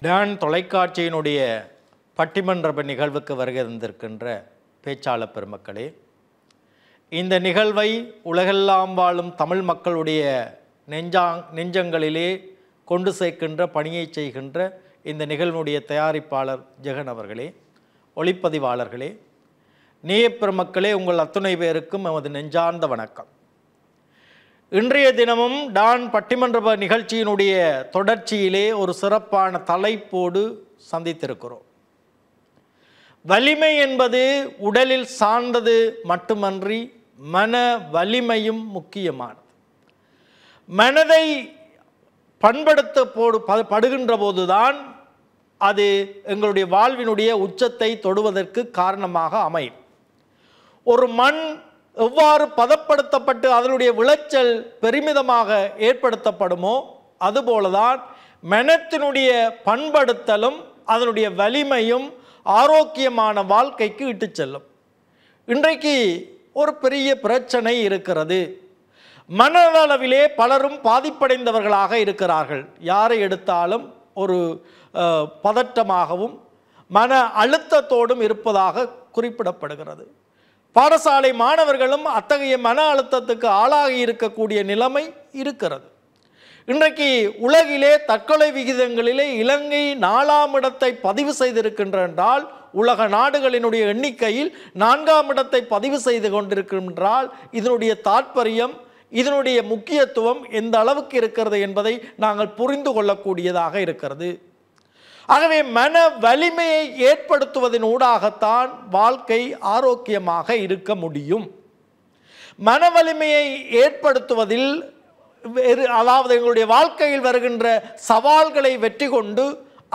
Don தொலைக்காட்சியினுடைய பட்டிமன்ற நிகழ்வுக்கு வருகை தந்திருக்கின்ற பேச்சாளர் பெருமக்களே, இந்த நிகழ்வை உலகெல்லாம் வாழும் தமிழ் மக்களுடைய நெஞ்சங்களிலே கொண்டு சேர்க்கின்ற பணியை செய்கின்ற இந்த நிகழ்வுடைய தயாரிப்பாளர் ஜெகன் அவர்களே, ஒளிப்பதிவாளர்களே, நேயப்பெருமக்களே, உங்கள் அத்துணை பேருக்கும் எமது நெஞ்சார்ந்த வணக்கம். இன்றைய தினமும் டான் பட்டிமன்ற நிகழ்ச்சியினுடைய தொடர்ச்சியிலே ஒரு சிறப்பான தலைப்போடு சந்தித்திருக்கிறோம். வலிமை என்பது உடலில் சார்ந்தது மட்டுமன்றி மன வலிமையும் முக்கியமானது. மனதை பண்படுத்தப்படுகின்ற போதுதான் அது எங்களுடைய வாழ்வினுடைய உச்சத்தை தொடுவதற்கு காரணமாக அமையும். ஒரு மண் எவ்வாறு பதப்படுத்தப்பட்டு அதனுடைய விளைச்சல் பெருமிதமாக ஏற்படுத்தப்படுமோ அதுபோலதான் மனத்தினுடைய பண்படுத்தலும் அதனுடைய வலிமையும் ஆரோக்கியமான வாழ்க்கைக்கு இட்டு செல்லும். இன்றைக்கு ஒரு பெரிய பிரச்சனை இருக்கிறது. மனதளவிலே பலரும் பாதிப்படைந்தவர்களாக இருக்கிறார்கள். யாரை எடுத்தாலும் ஒரு பதட்டமாகவும் மன அழுத்தத்தோடும் இருப்பதாக குறிப்பிடப்படுகிறது. பாடசாலை மாணவர்களும் அத்தகைய மன அழுத்தத்துக்கு ஆளாகி இருக்கக்கூடிய நிலைமை இருக்கிறது. இன்றைக்கு உலகிலே தற்கொலை விகிதங்களிலே இலங்கை 4ஆம் இடத்தை பதிவு செய்திருக்கின்ற என்றால், உலக நாடுகளினுடைய எண்ணிக்கையில் 4ஆம் இடத்தை பதிவு செய்து கொண்டிருக்கின்றால் இதனுடைய தாற்பயம், இதனுடைய முக்கியத்துவம் எந்த அளவுக்கு இருக்கிறது என்பதை நாங்கள் புரிந்து கொள்ளக்கூடியதாக இருக்கிறது. ஆகவே மன வலிமையை ஏற்படுத்துவதன் ஊடாகத்தான் வாழ்க்கை ஆரோக்கியமாக இருக்க முடியும். மன வலிமையை ஏற்படுத்துவதில் அதாவது எங்களுடைய வாழ்க்கையில் வருகின்ற சவால்களை வெற்றி கொண்டு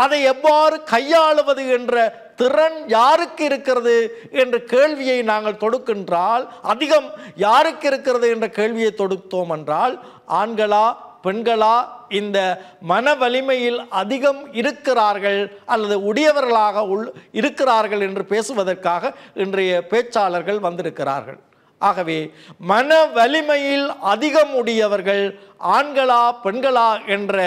அதை எவ்வாறு கையாளுவது என்ற திறன் யாருக்கு இருக்கிறது என்ற கேள்வியை நாங்கள் தொடுக்கின்றால், அதிகம் யாருக்கு இருக்கிறது என்ற கேள்வியை தொடுத்தோம் என்றால், ஆண்களா பெண்களா இந்த மன வலிமையில் அதிகம் இருக்கிறார்கள் அல்லது உடையவர்களாக இருக்கிறார்கள் என்று பேசுவதற்காக இன்றைய பேச்சாளர்கள் வந்திருக்கிறார்கள். ஆகவே மன வலிமையில் அதிகம் உடையவர்கள் ஆண்களா பெண்களா என்ற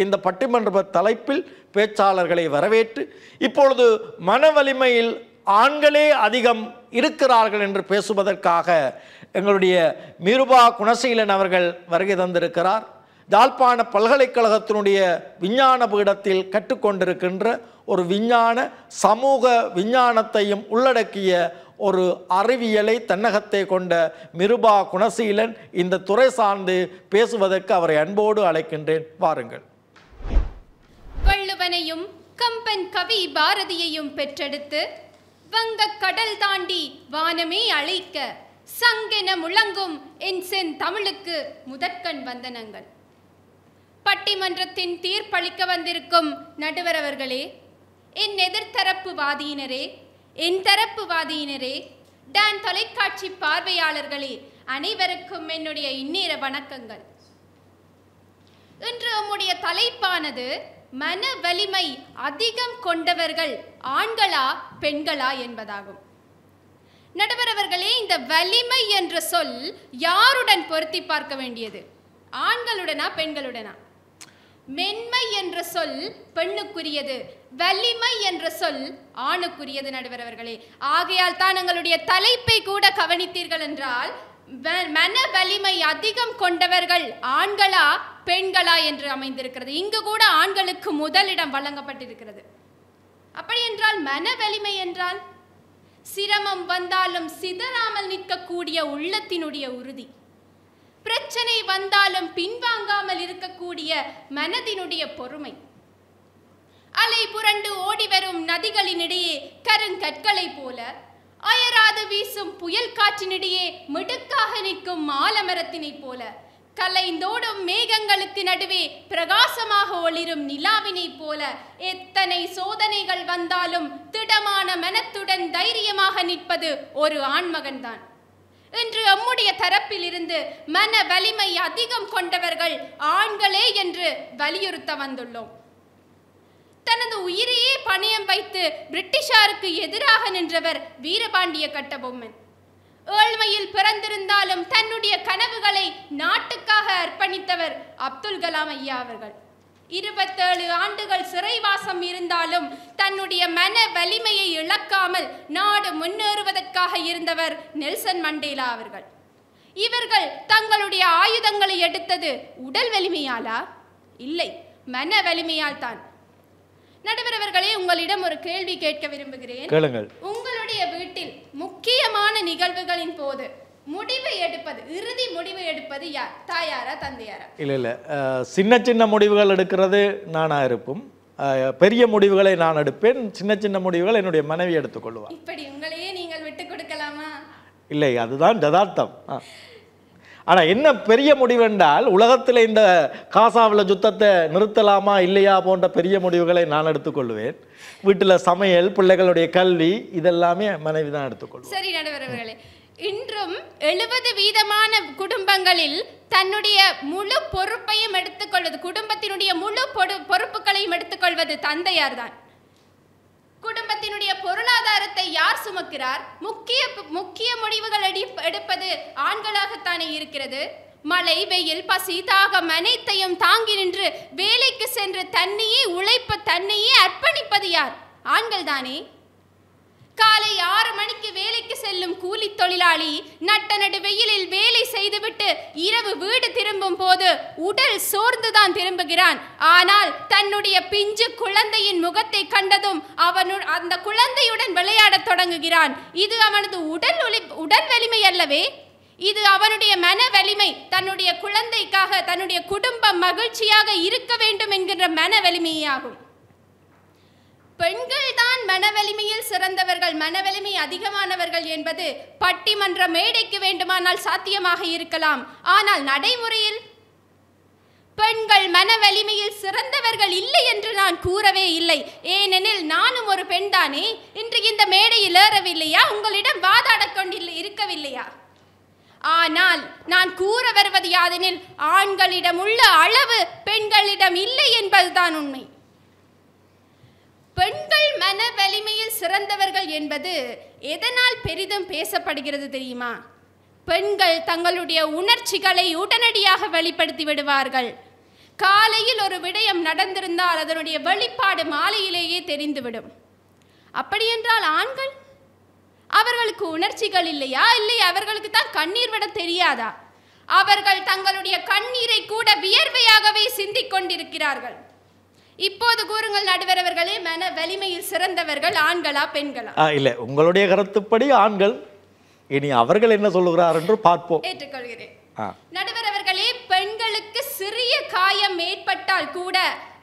இந்த பட்டிமன்ற தலைப்பில் பேச்சாளர்களை வரவேற்று, இப்பொழுது மன வலிமையில் ஆண்களே அதிகம் இருக்கிறார்கள் என்று பேசுவதற்காக எங்களுடைய மிருபா குணசீலன் அவர்கள் வருகை தந்திருக்கிறார். யாழ்ப்பாண பல்கலைக்கழகத்தினுடைய விஞ்ஞான பீடத்தில் கற்றுக்கொண்டிருக்கின்ற ஒரு விஞ்ஞான சமூக விஞ்ஞானத்தையும் உள்ளடக்கிய ஒரு அறிவியலை தன்னகத்தை கொண்ட மிருபா குணசீலன் இந்த துறை சார்ந்து பேசுவதற்கு அவரை அன்போடு அழைக்கின்றேன். வாருங்கள். வள்ளுவனையும் கம்பன் கவி பாரதியையும் பெற்றெடுத்து வங்க கடல் தாண்டி வானமே அழைக்க சங்கென முழங்கும் என் சென் தமிழுக்கு முதற்கண் வந்தனங்கள். பட்டிமன்றத்தின் தீர்ப்பளிக்க வந்திருக்கும் நடுவர் அவர்களே, என் எதிர்த்தரப்பு வாதியினரே, என் தரப்பு வாதியினரே, டான் தொலைக்காட்சி பார்வையாளர்களே, அனைவருக்கும் என்னுடைய இந்நேர வணக்கங்கள். இன்று நம்முடைய தலைப்பானது மன வலிமை அதிகம் கொண்டவர்கள் ஆண்களா பெண்களா என்பதாகும். நடுவர் அவர்களே, இந்த வலிமை என்ற சொல் யாருடன் பொருத்தி பார்க்க வேண்டியது? ஆண்களுடனா பெண்களுடனா? மென்மை என்ற சொல் பெண்ணுக்குரியது, வலிமை என்ற சொல் ஆணுக்குரியது நடுவர் அவர்களே. ஆகையால் தான் எங்களுடைய தலைப்பை கூட கவனித்தீர்கள் என்றால், மன வலிமை அதிகம் கொண்டவர்கள் ஆண்களா பெண்களா என்று அமைந்திருக்கிறது. இங்கு கூட ஆண்களுக்கு முதலிடம் வழங்கப்பட்டிருக்கிறது. அப்படி என்றால் மன வலிமை என்றால் சிரமம் வந்தாலும் சிதறாமல் நிற்கக்கூடிய உள்ளத்தினுடைய உறுதி, பிரச்சனை வந்தாலும் பின்வாங்காமல் இருக்கக்கூடிய மனதினுடைய பொறுமை, அலை புரண்டு ஓடி வரும் நதிகளினிடையே கருங்கற்களை போல அயராது வீசும் புயல் காற்றினிடையே மிடுக்காக நிற்கும் ஆலமரத்தினை போல கலைந்தோடும் மேகங்களுக்கு நடுவே பிரகாசமாக ஒளிரும் நிலாவினை போல எத்தனை சோதனைகள் வந்தாலும் திடமான மனத்துடன் தைரியமாக நிற்பது ஒரு ஆண்மகன்தான். இன்று நம்முடைய தரப்பில் இருந்து மன வலிமை அதிகம் கொண்டவர்கள் ஆண்களே என்று வலியுறுத்த வந்துள்ளோம். தனது உயிரையே பணயம் வைத்து பிரிட்டிஷாருக்கு எதிராக நின்றவர் வீரபாண்டிய கட்டபொம்மன். ஏழ்மையில் பிறந்திருந்தாலும் தன்னுடைய கனவுகளை நாட்டுக்காக அர்ப்பணித்தவர் அப்துல் கலாம் ஐயா அவர்கள். 27 ஆண்டுகள் சிறைவாசம் இருந்தாலும் தன்னுடைய மன வலிமையை இழக்காமல் நாடு முன்னேறுவதற்காக இருந்தவர் நெல்சன் மண்டேலா அவர்கள். இவர்கள் தங்களுடைய ஆயுதங்களை எடுத்தது உடல் வலிமையாலா? இல்லை, மன வலிமையால் தான். நடுவர் அவர்களே, உங்களிடம் ஒரு கேள்வி கேட்க விரும்புகிறேன். உங்களுடைய வீட்டில் முக்கியமான நிகழ்வுகளின் போது முடிவை எடுப்பது, இறுதி முடிவை எடுப்பது யார்? தாயாரா, தந்தையாரா? இல்லை, சின்ன சின்ன முடிவுகள் எடுக்கிறது நானா இருப்போம். பெரிய முடிவுகளை நான் எடுப்பேன். சின்ன சின்ன முடிவுகள் என்னுடைய மனைவி எடுத்துக்கொள்வார். இப்படி உங்களையே நீங்கள் விட்டு கொடுக்கலாமா? இல்லை, அதுதான் யதார்த்தம். ஆனால் என்ன பெரிய முடிவு என்றால், உலகத்தில் இந்த காசாவில் யுத்தத்தை நிறுத்தலாமா இல்லையா போன்ற பெரிய முடிவுகளை நான் எடுத்துக்கொள்வேன். வீட்டில் சமையல், பிள்ளைகளுடைய கல்வி, இதெல்லாமே மனைவி தான் எடுத்துக்கொள்வேன். சரி நடுவர் அவர்களே, இன்றும் 70% குடும்பங்களில் தன்னுடைய முழு பொறுப்பையும் எடுத்துக்கொள்வது, குடும்பத்தினுடைய முழு பொறுப்புகளையும் எடுத்துக்கொள்வது தந்தையார் தான். குடும்பத்தினுடைய பொருளாதாரத்தை யார் சுமக்கிறார்? முக்கிய முடிவுகள் எடுப்பது ஆண்களாகத்தானே இருக்கிறது. மழை, வெயில், பசி, தாகம் அனைத்தையும் தாங்கி நின்று வேலைக்கு சென்று தன்னையே அர்ப்பணிப்பது யார்? ஆண்கள் தானே. காலை 6 மணிக்கு வேலைக்கு செல்லும் கூலி தொழிலாளி நட்ட நடு வெயிலில் வேலை செய்துவிட்டு இரவு வீடு திரும்பும் போது உடல் சோர்ந்துதான் திரும்புகிறான். ஆனால் தன்னுடைய பிஞ்சு குழந்தையின் முகத்தை கண்டதும் அந்த குழந்தையுடன் விளையாடத் தொடங்குகிறான். இது அவனது உடல் வலிமை அல்லவே, இது அவனுடைய மன வலிமை. தன்னுடைய குழந்தைக்காக, தன்னுடைய குடும்பம் மகிழ்ச்சியாக இருக்க வேண்டும் என்கின்ற மன வலிமையாகும். பெண்கள் தான் மன வலிமையில் சிறந்தவர்கள், மன வலிமை அதிகமானவர்கள் என்பது பட்டிமன்ற மேடைக்கு வேண்டுமானால் சாத்தியமாக இருக்கலாம். ஆனால் நடைமுறையில் பெண்கள் மன வலிமையில் சிறந்தவர்கள் இல்லை என்று நான் கூறவே இல்லை. ஏனெனில் நானும் ஒரு பெண் தானே. இன்று இந்த மேடையில் ஏறவில்லையா? உங்களிடம் வாதாட கொண்டு இருக்கவில்லையா? ஆனால் நான் கூற வருவது யாதெனில், ஆண்களிடம் உள்ள அளவு பெண்களிடம் இல்லை என்பதுதான் உண்மை. பெண்கள் மன வலிமையில் சிறந்தவர்கள் என்பது எதனால் பெரிதும் பேசப்படுகிறது தெரியுமா? பெண்கள் தங்களுடைய உணர்ச்சிகளை உடனடியாக வெளிப்படுத்தி விடுவார்கள். காலையில் ஒரு விடயம் நடந்திருந்தால் அதனுடைய வெளிப்பாடு மாலையிலேயே தெரிந்துவிடும். அப்படியென்றால் ஆண்கள், அவர்களுக்கு உணர்ச்சிகள் இல்லையா? இல்லை, அவர்களுக்கு தான் கண்ணீர் விட தெரியாதா? அவர்கள் தங்களுடைய கண்ணீரை கூட வியர்வையாகவே சிந்திக் கொண்டிருக்கிறார்கள். இப்போது கூறுங்கள் நடுவர் அவர்களே, மன வலிமையில் சிறந்தவர்கள் ஆண்களா பெண்களா? இல்லை, உங்களுடைய கருத்துப்படி ஆண்கள். இனி அவர்கள் என்ன சொல்லுகிறார் என்று பார்ப்போம். ஏற்றுக்கொள்கிறேன் நடுவர் அவர்களே. பெண்களுக்கு சிறிய காயம் ஏற்பட்டால் கூட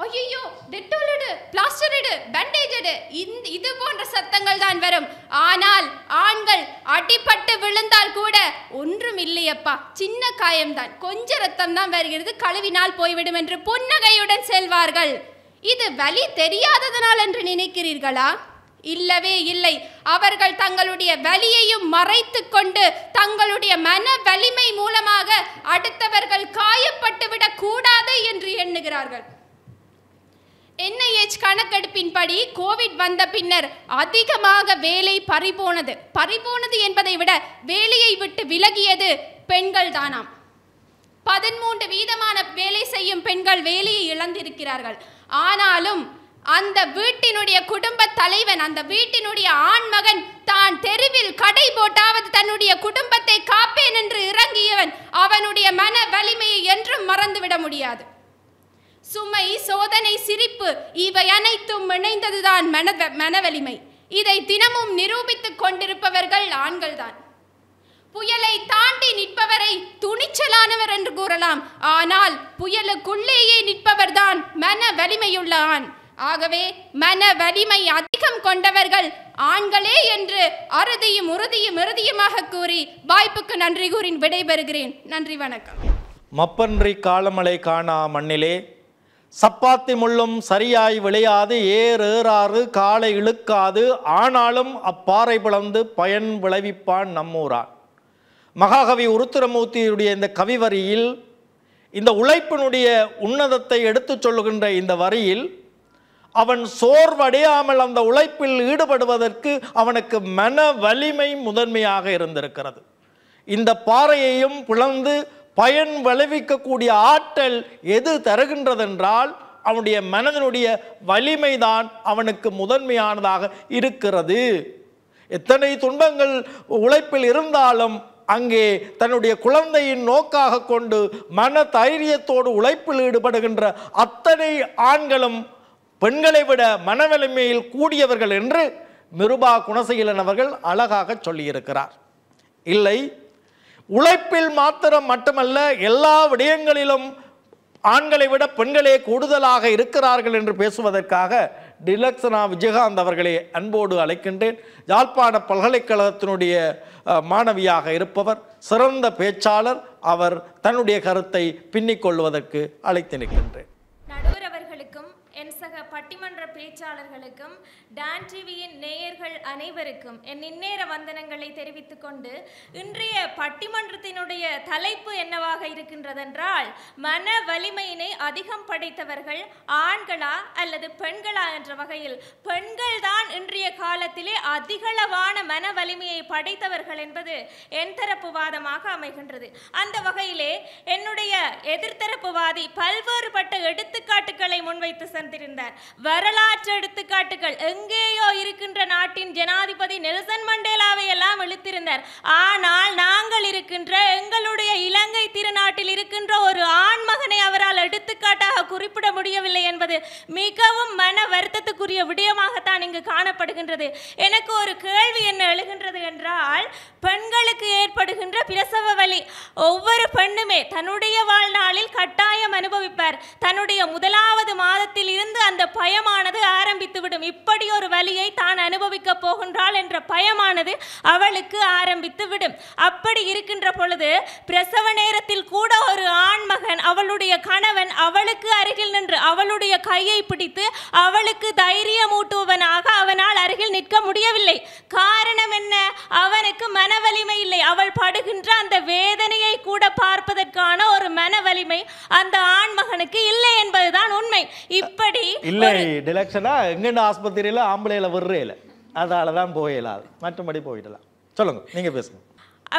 ஐயோ டெட்டால் எடு, பிளாஸ்டர் எடு, பேண்டேஜ் எடு, இது போன்ற சத்தங்கள் தான் வரும். ஆனால் ஆண்கள் அடிபட்டு விழுந்தால் கூட ஒன்றும் இல்லையப்பா, சின்ன காயம்தான், கொஞ்ச ரத்தம் தான் வருகிறது, கழுவினால் போய்விடும் என்று புன்னகையுடன் செல்வார்கள். இது வலி தெரியாததனால் என்று நினைக்கிறீர்களா? இல்லவே இல்லை. அவர்கள் தங்களுடைய வலியையும் மறைத்து கொண்டு தங்களுடைய மன வலிமை மூலமாக அடுத்தவர்கள் காயப்பட்டு விடக் கூடாது என்று எண்ணுகிறார்கள். NIH கணக்கெடுப்பின்படி கோவிட் வந்த பின்னர் அதிகமாக வேலை பறிபோனது என்பதை விட வேலையை விட்டு விலகியது பெண்கள் தானாம். 13% வேலை செய்யும் பெண்கள் வேலையை இழந்திருக்கிறார்கள். ஆனாலும் அந்த வீட்டினுடைய குடும்ப தலைவன், அந்த வீட்டினுடைய ஆண்மகன் தான் தெருவில் கடை போட்டாவது தன்னுடைய குடும்பத்தை காப்பேன் என்று இறங்கியவன் அவனுடைய மன வலிமையை என்றும் மறந்துவிட முடியாது. சுமை, சோதனை, சிரிப்பு இவை அனைத்தும் இணைந்ததுதான் மன வலிமை. இதை தினமும் நிரூபித்துக் கொண்டிருப்பவர்கள் ஆண்கள்தான். புயலை தாண்டி நிற்பவரை துணிச்சலானவர் என்று கூறலாம். ஆனால் புயலுக்குள்ளேயே நிற்பவர்தான் மன வலிமையுள்ள ஆண். ஆகவே மன வலிமை அதிகம் கொண்டவர்கள் ஆண்களே என்று அறுதியும் இறுதியுமாக கூறி வாய்ப்புக்கு நன்றி கூறி விடைபெறுகிறேன். நன்றி, வணக்கம். மப்பன்றி காலமலை காணா மண்ணிலே சப்பாத்தி முள்ளும் சரியாய் விளையாது, ஏறாறு காலை இழுக்காது, ஆனாலும் அப்பாறை பிளந்து பயன் விளைவிப்பான் நம்மூரான். மகாகவி உருத்திரமூர்த்தியுடைய இந்த கவிவரியில், இந்த உழைப்பினுடைய உன்னதத்தை எடுத்துச் சொல்லுகின்ற இந்த வரியில், அவன் சோர்வடையாமல் அந்த உழைப்பில் ஈடுபடுவதற்கு அவனுக்கு மன வலிமை முதன்மையாக இருந்திருக்கிறது. இந்த பாறையையும் பிளந்து பயன் விளைவிக்கக்கூடிய ஆற்றல் எது தருகின்றதென்றால் அவனுடைய மனதினுடைய வலிமைதான் அவனுக்கு முதன்மையானதாக இருக்கிறது. எத்தனை துன்பங்கள் உழைப்பில் இருந்தாலும் அங்கே தன்னுடைய குழந்தையின் நோக்காக கொண்டு மன தைரியத்தோடு உழைப்பில் ஈடுபடுகின்ற அத்தனை ஆண்களும் பெண்களை விட மனவலிமையில் கூடியவர்கள் என்று மிருபா குணசீலன் அவர்கள் அழகாக சொல்லியிருக்கிறார். இல்லை, உழைப்பில் மாத்திரம் மட்டுமல்ல, எல்லா விடயங்களிலும் ஆண்களை விட பெண்களே கூடுதலாக இருக்கிறார்கள் என்று பேசுவதற்காக டிலக்ஷனா விஜயகாந்த் அவர்களை அன்போடு அழைக்கின்றேன். யாழ்ப்பாண பல்கலைக்கழகத்தினுடைய மாணவியாக இருப்பவர், சிறந்த பேச்சாளர். அவர் தன்னுடைய கருத்தை பின்னிக் கொள்வதற்கு அழைத்து நிற்கின்றேன். நடுவர் அவர்களுக்கும் என் சக பட்டிமன்ற பேச்சாளர்களுக்கும் டான் டிவியின் நேயர்கள் அனைவருக்கும் என் இந்நேர வந்தனங்களை தெரிவித்துக் கொண்டு, இன்றைய பட்டிமன்றத்தினுடைய தலைப்பு என்னவாக இருக்கின்றதென்றால், மன வலிமையினை அதிகம் படைத்தவர்கள் ஆண்களா அல்லது பெண்களா என்ற வகையில் பெண்கள் தான் இன்றைய காலத்திலே அதிகளவான மன வலிமையை படைத்தவர்கள் என்பது என் தரப்பு வாதமாக அமைகின்றது. அந்த வகையிலே என்னுடைய எதிர்த்தரப்புவாதி பல்வேறுபட்ட எடுத்துக்காட்டுகளை முன்வைத்து சென்றிருந்தார். வரலாற்று எடுத்துக்காட்டுகள், எங்கேயோ இருக்கின்ற நாட்டின் ஜனாதிபதி நெல்சன் மண்டேலாவை எல்லாம் இழுத்திருந்தார். ஆனால் நாங்கள் இருக்கின்ற எங்களுடைய இலங்கை திருநாட்டில் இருக்கின்ற ஒரு ஆண்மகனை அவரால் எடுத்துக்காட்டாக குறிப்பிட முடியவில்லை என்பது மிகவும் மன வருத்தத்துக்குரிய விடயமாகத்தான் இங்கு காணப்படுகின்றது. எனக்கு ஒரு கேள்வி என்ன எழுகின்றது என்றால், பெண்களுக்கு ஏற்படுகின்ற பிரசவ வலி ஒவ்வொரு பெண்ணுமே தன்னுடைய வாழ்நாளில் கட்டாயம் அனுபவிப்பார். தன்னுடைய முதலாவது மாதத்தில் இருந்து அந்த பயமானது ஆரம்பித்துவிடும். இப்படி ஒரு வலியை தான் அனுபவிக்க போகின்றாள் என்ற பயமானது அவளுக்கு ஆரம்பித்து விடும். அப்படி இருக்கின்ற பொழுது பிரசவ நேரத்தில் கூட ஒரு ஆண்மகன், அவளுடைய கணவன் அவளுக்கு அருகில் நின்று அவளுடைய கையை பிடித்து அவளுக்கு தைரியமூட்டுவனாக அவனால் அருகில் நிற்க முடியவில்லை. காரணம் என்ன? அவனுக்கு மன வலிமை இல்லை. அவள் படுகின்ற அந்த வேதனையை கூட பார்ப்பதற்கான ஒரு மன வலிமை அந்த ஆண்மகனுக்கு இல்லை என்பதுதான் உண்மை. இப்படி இல்லை டிலக்ஷனா எங்கெண்ட ஆஸ்பத்திரியில ஆம்பளையில விடுறேல, அதாலதான் போயிடலாம், மற்றபடி போயிடலாம். சொல்லுங்க, நீங்க பேசுங்க.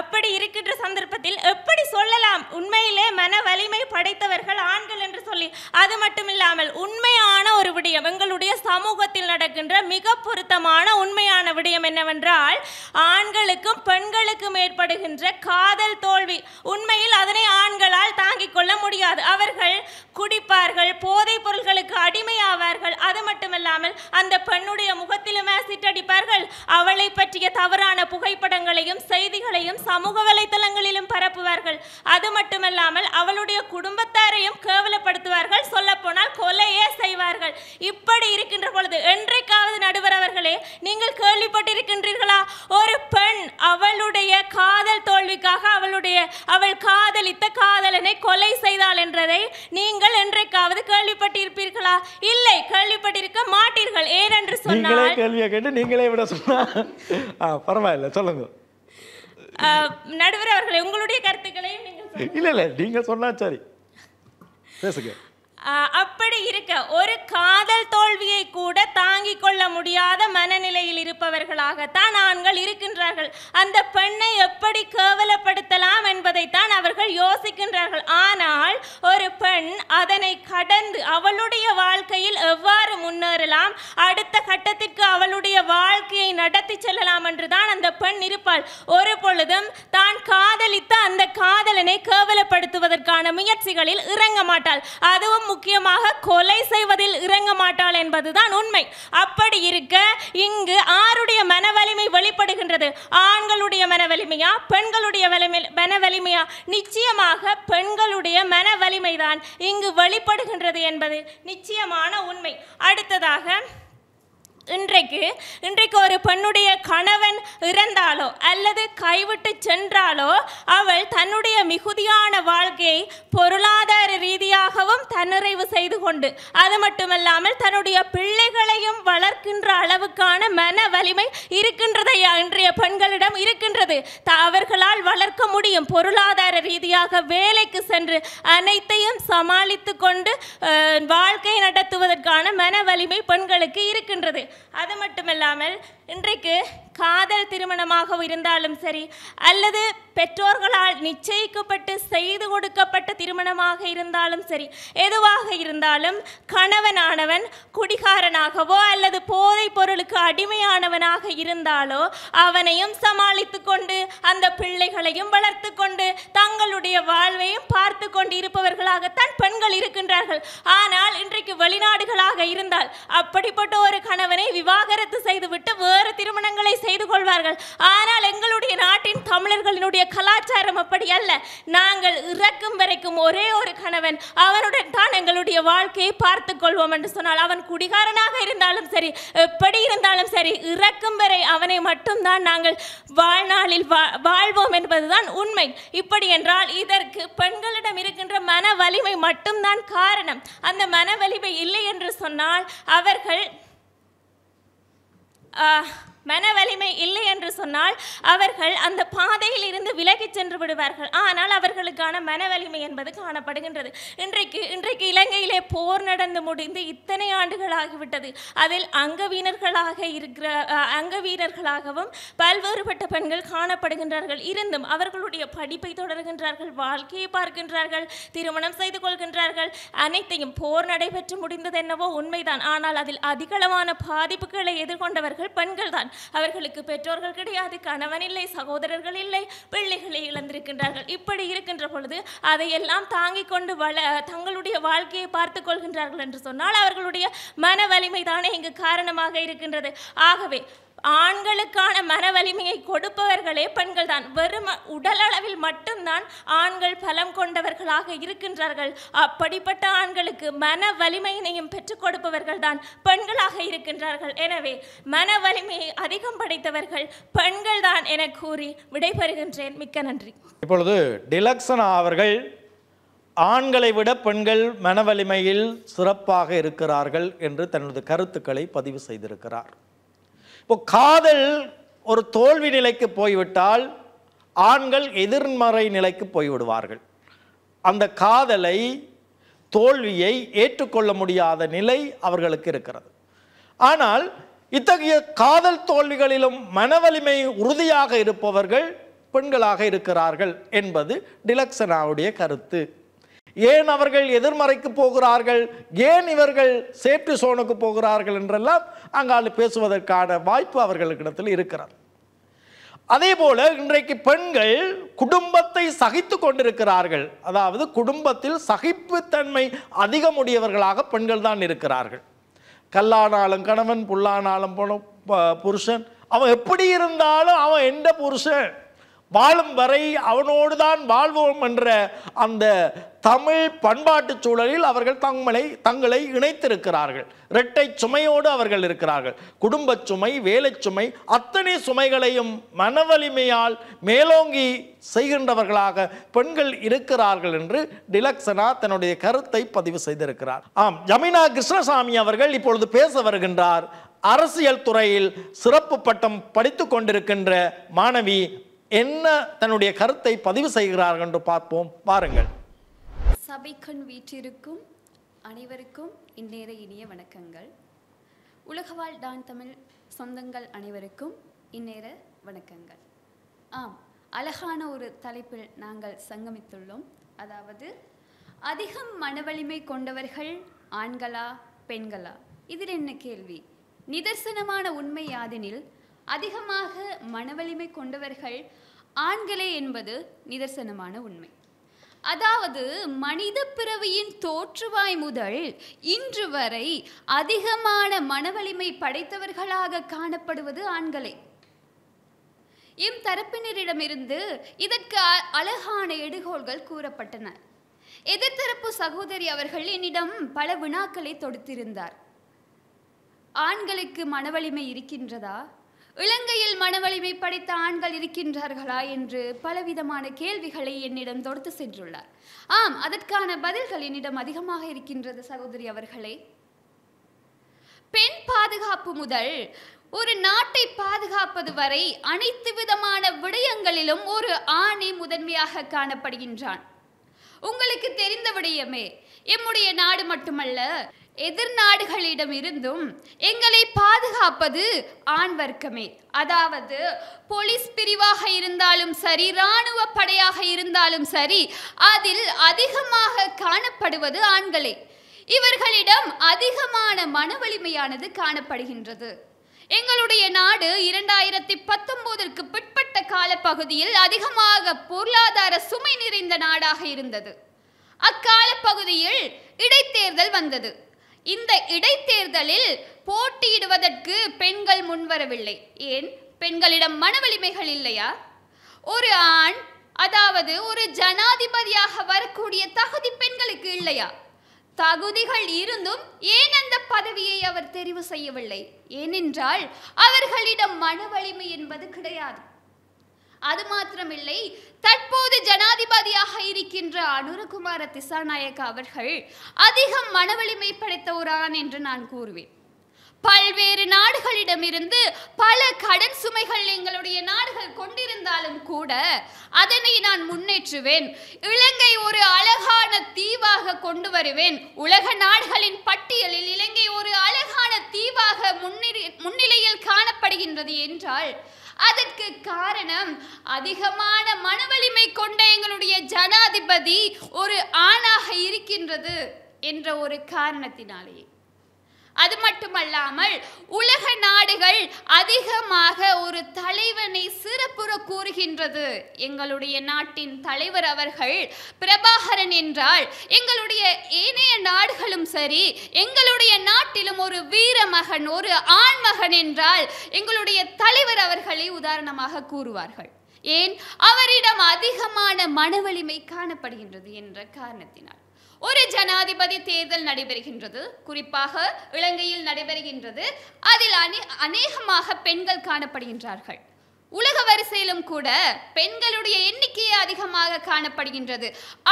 அப்படி இருக்கின்ற சந்தர்ப்பத்தில் எப்படி சொல்லலாம் உண்மையிலே மன வலிமை படைத்தவர்கள் ஆண்கள் என்று சொல்லி? அது மட்டுமில்லாமல் உண்மையான ஒரு விடயம், எங்களுடைய சமூகத்தில் நடக்கின்ற மிக பொருத்தமான உண்மையான விடயம் என்னவென்றால், ஆண்களுக்கும் பெண்களுக்கும் ஏற்படுகின்ற காதல் தோல்வி. உண்மையில் அதனை ஆண்களால் தாங்கிக் கொள்ள முடியாது. அவர்கள் குடிப்பார்கள், போதைப் பொருட்களுக்கு அடிமையாவார்கள். அது மட்டுமல்லாமல் அந்த பெண்ணுடைய முகத்திலும் ஆசிட் அடிப்பார்கள். அவளை பற்றிய தவறான புகைப்படங்களையும் செய்திகளையும் சமூக வலைத்தளங்களிலும் பரப்புவார்கள். அது மட்டுமல்லாமல் அவளுடைய குடும்பத்தாரையும் கேவலப்படுத்துவார்கள், சொல்ல போனால் கொலையே செய்வார்கள். இப்படி இருக்கின்ற பொழுது என்றைக்காவது நடுவர் அவர்களே நீங்கள் கேள்விப்பட்டிருக்கின்றீர்களா? ஒரு பெண் அவளுடைய காதல் தோல்விக்காக அவள் காதலித்த காதலனை கொலை செய்தாள் என்றதை நீங்கள் என்றைக்காவது கேள்விப்பட்டிருப்பீர்களா? இல்லை, கேள்விப்பட்டிருக்க மாட்டீர்கள். ஏனென்று சொன்னால் கேள்வியை கேட்டு நீங்களே விட சொன்னா பரவாயில்ல, சொல்லுங்க நடுவர் அவர்களே, உங்களுடைய கருத்துக்களையும் நீங்கள் இல்ல நீங்க சொன்னா சரி, பேசுங்க. அப்படி இருக்க ஒரு காதல் தோல்வியை கூட தாங்கிக் கொள்ள முடியாத மனநிலையில் இருப்பவர்களாகத்தான் ஆண்கள் இருக்கின்றார்கள். அந்த பெண்ணை எப்படி கேவலப்படுத்தலாம் என்பதைத்தான் அவர்கள் யோசிக்கின்றார்கள். ஆனால் ஒரு பெண் அதனை கடந்து அவளுடைய வாழ்க்கையில் எவ்வாறு முன்னேறலாம், அடுத்த கட்டத்திற்கு அவளுடைய வாழ்க்கையை நடத்தி செல்லலாம் என்றுதான் அந்த பெண் இருப்பாள். ஒரு பொழுதும் தான் காதலித்த அந்த காதலனை கேவலப்படுத்துவதற்கான முயற்சிகளில் இறங்க மாட்டாள். அதுவும் முக்கியமாக கொலை செய்வதில் இறங்க மாட்டாள் என்பதுதான் உண்மை. அப்படி இருக்க இங்கு ஆருடைய மனவலிமை வெளிப்படுகின்றது? ஆண்களுடைய மனவலிமையா, பெண்களுடைய மனவலிமையா? நிச்சயமாக பெண்களுடைய மனவலிமைதான் இங்கு வெளிப்படுகின்றது என்பது நிச்சயமான உண்மை. அடுத்ததாக இன்றைக்கு ஒரு பெண்ணுடைய கணவன் இறந்தாலோ அல்லது கைவிட்டு சென்றாலோ அவள் தன்னுடைய மிகுதியான வாழ்க்கையை பொருளாதார ரீதியாகவும் தன்னிறைவு செய்து கொண்டு, அது மட்டுமல்லாமல் தன்னுடைய பிள்ளைகளையும் வளர்க்கின்ற அளவுக்கான மன வலிமை இருக்கின்றதை இன்றைய பெண்களிடம் இருக்கின்றது. அவர்களால் வளர்க்க முடியும். பொருளாதார ரீதியாக வேலைக்கு சென்று அனைத்தையும் சமாளித்து கொண்டு வாழ்க்கை நடத்துவதற்கான மன வலிமை பெண்களுக்கு இருக்கின்றது. அது மட்டுமல்லாமல் இன்றைக்கு காதல் திருமணமாக இருந்தாலும் சரி, அல்லது பெற்றோர்களால் நிச்சயிக்கப்பட்டு செய்து கொடுக்கப்பட்ட திருமணமாக இருந்தாலும் சரி, எதுவாக இருந்தாலும் கணவனானவன் குடிகாரனாகவோ அல்லது போதைப் பொருளுக்கு அடிமையானவனாக இருந்தாலோ அவனையும் சமாளித்து கொண்டு அந்த பிள்ளைகளையும் வளர்த்து கொண்டு தங்களுடைய வாழ்வையும் பார்த்து கொண்டு இருப்பவர்களாகத்தான் பெண்கள் இருக்கின்றார்கள். ஆனால் இன்றைக்கு வெளிநாடுகளாக இருந்தால் அப்படிப்பட்ட ஒரு கணவனை விவாகரத்து செய்துவிட்டு வேறு திருமணங்களை செய்து கொள்வார்கள். ஆனால் எங்களுடைய நாட்டின் தமிழர்களினுடைய கலாச்சாரம் அப்படி அல்ல. நாங்கள் இறக்கும் வரைக்கும் ஒரே ஒரு கணவன், அவனுடன் தான் எங்களுடைய வாழ்க்கையை பார்த்து கொள்வோம் என்று சொன்னால், அவன் குடிகாரனாக இருந்தாலும் சரி, எப்படி இருந்தாலும் சரி, இறக்கும் வரை அவனை மட்டும்தான் நாங்கள் வாழ்நாளில் வாழ்வோம் என்பதுதான் உண்மை. இப்படி என்றால் இதற்கு பெண்களிடம் இருக்கின்ற மன வலிமை மட்டும்தான் காரணம். அந்த மன வலிமை இல்லை என்று சொன்னால் அவர்கள் அந்த பாதையில் இருந்து விலகி சென்று விடுவார்கள். ஆனால் அவர்களுக்கான மன வலிமை என்பது காணப்படுகின்றது. இன்றைக்கு இலங்கையிலே போர் நடந்து முடிந்து இத்தனை ஆண்டுகளாகிவிட்டது. அதில் அங்கவீரர்களாகவும் பல்வேறுபட்ட பெண்கள் காணப்படுகின்றார்கள். இருந்தும் அவர்களுடைய படிப்பை தொடர்கின்றார்கள், வாழ்க்கையை பார்க்கின்றார்கள், திருமணம் செய்து கொள்கின்றார்கள். அனைத்தையும் போர் நடைபெற்று முடிந்தது என்னவோ உண்மைதான். ஆனால் அதில் அதிகளவான பாதிப்புகளை எதிர்கொண்டவர்கள் பெண்கள் தான். அவர்களுக்கு பெற்றோர்கள் கிடையாது, கணவன் இல்லை, சகோதரர்கள் இல்லை, பிள்ளைகளை இழந்திருக்கின்றார்கள். இப்படி இருக்கின்ற பொழுது அதையெல்லாம் தாங்கிக் கொண்டு தங்களுடைய வாழ்க்கையை பார்த்து கொள்கின்றார்கள் என்று சொன்னால் அவர்களுடைய மன வலிமை தானே இங்கு காரணமாக இருக்கின்றது. ஆகவே ஆண்களுக்கான மன வலிமையை கொடுப்பவர்களே பெண்கள் தான். வெறும் உடல் அளவில் மட்டும்தான் ஆண்கள் பலம் கொண்டவர்களாக இருக்கின்றார்கள். அப்படிப்பட்ட ஆண்களுக்கு மன வலிமையினையும் பெற்றுக் கொடுப்பவர்கள் தான் பெண்களாக இருக்கின்றார்கள். எனவே மன வலிமையை அதிகம் படைத்தவர்கள் பெண்கள் தான் என கூறி விடைபெறுகின்றேன். மிக்க நன்றி. இப்பொழுது டிலக்ஸனா அவர்கள் ஆண்களை விட பெண்கள் மன வலிமையில் சிறப்பாக இருக்கிறார்கள் என்று தனது கருத்துக்களை பதிவு செய்திருக்கிறார். இப்போ காதல் ஒரு தோல்வி நிலைக்கு போய்விட்டால் ஆண்கள் எதிர்மறை நிலைக்கு போய்விடுவார்கள். அந்த காதலை, தோல்வியை ஏற்றுக்கொள்ள முடியாத நிலை அவர்களுக்கு இருக்கிறது. ஆனால் இத்தகைய காதல் தோல்விகளிலும் மனவலிமை உறுதியாக இருப்பவர்கள் பெண்களாக இருக்கிறார்கள் என்பது டிலக்ஸனாவுடைய கருத்து. ஏன் அவர்கள் எதிர்மறைக்கு போகிறார்கள், ஏன் இவர்கள் சேஃப்டி சோனுக்கு போகிறார்கள் என்றெல்லாம் அங்கால பேசுவதற்கான வாய்ப்பு அவர்களுக்கிடத்தில் இருக்கிறது. அதே போல இன்றைக்கு பெண்கள் குடும்பத்தை சகித்து கொண்டிருக்கிறார்கள். அதாவது குடும்பத்தில் சகிப்புத்தன்மை அதிகமுடையவர்களாக பெண்கள் தான் இருக்கிறார்கள். கல்லானாலும் கணவன், புல்லானாலும் புருஷன், அவன் எப்படி இருந்தாலும் அவன் எந்த புருஷன், வாழும் வரை அவனோடு தான் வாழ்வோம் என்ற அந்த தமிழ் பண்பாட்டு சூழலில் அவர்கள் தங்களை இணைத்திருக்கிறார்கள். இரட்டை சுமையோடு அவர்கள் இருக்கிறார்கள். குடும்ப சுமை, வேலை சுமை, அத்தனை சுமைகளையும் மனவலிமையால் மேலோங்கி செய்கின்றவர்களாக பெண்கள் இருக்கிறார்கள் என்று டிலக்ஸனா தன்னுடைய கருத்தை பதிவு செய்திருக்கிறார். ஜமீனா கிருஷ்ணசாமி அவர்கள் இப்பொழுது பேச வருகின்றார். அரசியல் துறையில் சிறப்பு பட்டம் படித்துக் கொண்டிருக்கின்ற மாணவி என்ன தன்னுடைய கருத்தை பதிவு செய்கிறார்கள் என்று பார்ப்போம். பாருங்கள். சபைக்கண் வீற்றிருக்கும் அனைவருக்கும் இந்நேர இனிய வணக்கங்கள். உலகவாழ் டான் தமிழ் சொந்தங்கள் அனைவருக்கும் இந்நேர வணக்கங்கள். அழகான ஒரு தலைப்பில் நாங்கள் சங்கமித்துள்ளோம். அதாவது அதிகம் மனவலிமை கொண்டவர்கள் ஆண்களா பெண்களா? இதில் என்ன கேள்வி? நிதர்சனமான உண்மை யாதெனில் அதிகமாக மனவலிமை கொண்டவர்கள் ஆண்களே என்பது நிதர்சனமான உண்மை. அதாவது மனித பிறவியின் தோற்றுவாய் முதல் இன்று வரை அதிகமான மனவலிமை படைத்தவர்களாக காணப்படுவது ஆண்களே. எம் தரப்பினரிடமிருந்து இதற்கு அழகான எடுகோள்கள் கூறப்பட்டன. எதிர்த்தரப்பு சகோதரி அவர்கள் என்னிடம் பல வினாக்களை தொடுத்திருந்தார். ஆண்களுக்கு மனவலிமை இருக்கின்றதா, இலங்கையில் மனவலிமை படைத்த ஆண்கள் இருக்கின்றார்களா என்று பலவிதமான கேள்விகளை என்னிடம் தொடுத்து சென்றுள்ளார். அதற்கான பதில்கள் என்னிடம் அதிகமாக இருக்கின்றது சகோதரி அவர்களே. பெண் பாதுகாப்பு முதல் ஒரு நாட்டை பாதுகாப்பது வரை அனைத்து விதமான விடயங்களிலும் ஒரு ஆணை முதன்மையாக காணப்படுகின்றான். உங்களுக்கு தெரிந்த விடயமே, எம்முடைய நாடு மட்டுமல்ல எதிர்நாடுகளிடம் இருந்தும் எங்களை பாதுகாப்பது ஆண் வர்க்கமே. அதாவது போலீஸ் பிரிவாக இருந்தாலும் சரி, இராணுவ படையாக இருந்தாலும் சரி, அதில் அதிகமாக காணப்படுவது ஆண்களே. இவர்களிடம் அதிகமான மன வலிமையானது காணப்படுகின்றது. எங்களுடைய நாடு 2019ற்கு பிற்பட்ட காலப்பகுதியில் அதிகமாக பொருளாதார சுமை நிறைந்த நாடாக இருந்தது. அக்கால பகுதியில் இடைத்தேர்தல் வந்தது. இந்த இடைத்தேர்தலில் போட்டியிடுவதற்கு பெண்கள் முன்வரவில்லை. ஏன்? பெண்களிடம் மன வலிமைகள் இல்லையா? ஒரு ஆண், அதாவது ஒரு ஜனாதிபதியாக வரக்கூடிய தகுதி பெண்களுக்கு இல்லையா? தகுதிகள் இருந்தும் ஏன் அந்த பதவியை அவர் தெரிவு செய்யவில்லை? ஏனென்றால் அவர்களிடம் மன வலிமை என்பது கிடையாது. அது மாத்திரமில்லை, தற்போது ஜனாதிபதியாக இருக்கின்ற அனுரகுமார திசாநாயக்க அவர்கள் அதிகம் மனவலிமை படைத்த ஒரு ஆண் என்று நான் கூறுவேன். பல்வேறு நாடுகளிடமிருந்து பல கடன் சுமைகள் எங்களுடைய நாடுகள் கொண்டிருந்தாலும் கூட அதனை நான் முன்னேற்றுவேன். இலங்கை ஒரு அழகான தீவாக கொண்டு வருவேன். உலக நாடுகளின் பட்டியலில் இலங்கை ஒரு அழகான தீவாக முன்னிலையில் காணப்படுகின்றது என்றால் அதற்கு காரணம் அதிகமான மனவலிமை கொண்ட எங்களுடைய ஜனாதிபதி ஒரு ஆணாக இருக்கின்றது என்ற ஒரு காரணத்தினாலேயே. அது மட்டுமல்லாமல் உலக நாடுகள் அதிகமாக ஒரு தலைவனை சிறப்புற கூறுகின்றது. எங்களுடைய நாட்டின் தலைவர் அவர்கள் பிரபாகரன் என்றால் எங்களுடைய ஏனைய நாடுகளும் சரி, எங்களுடைய நாட்டிலும் ஒரு வீர மகன், ஒரு ஆண்மகன் என்றால் எங்களுடைய தலைவர் அவர்களை உதாரணமாக கூறுவார்கள். ஏன்? அவரிடம் அதிகமான மனவலிமை காணப்படுகின்றது என்ற காரணத்தினால். ஒரு ஜனாதிபதி தேர்தல் நடைபெறுகின்றது, குறிப்பாக இலங்கையில் நடைபெறுகின்றது. அதில் அநேகமாக பெண்கள் காணப்படுகின்றார்கள். உலக வரிசையிலும் கூட பெண்களுடைய எண்ணிக்கையே அதிகமாக காணப்படுகின்றது.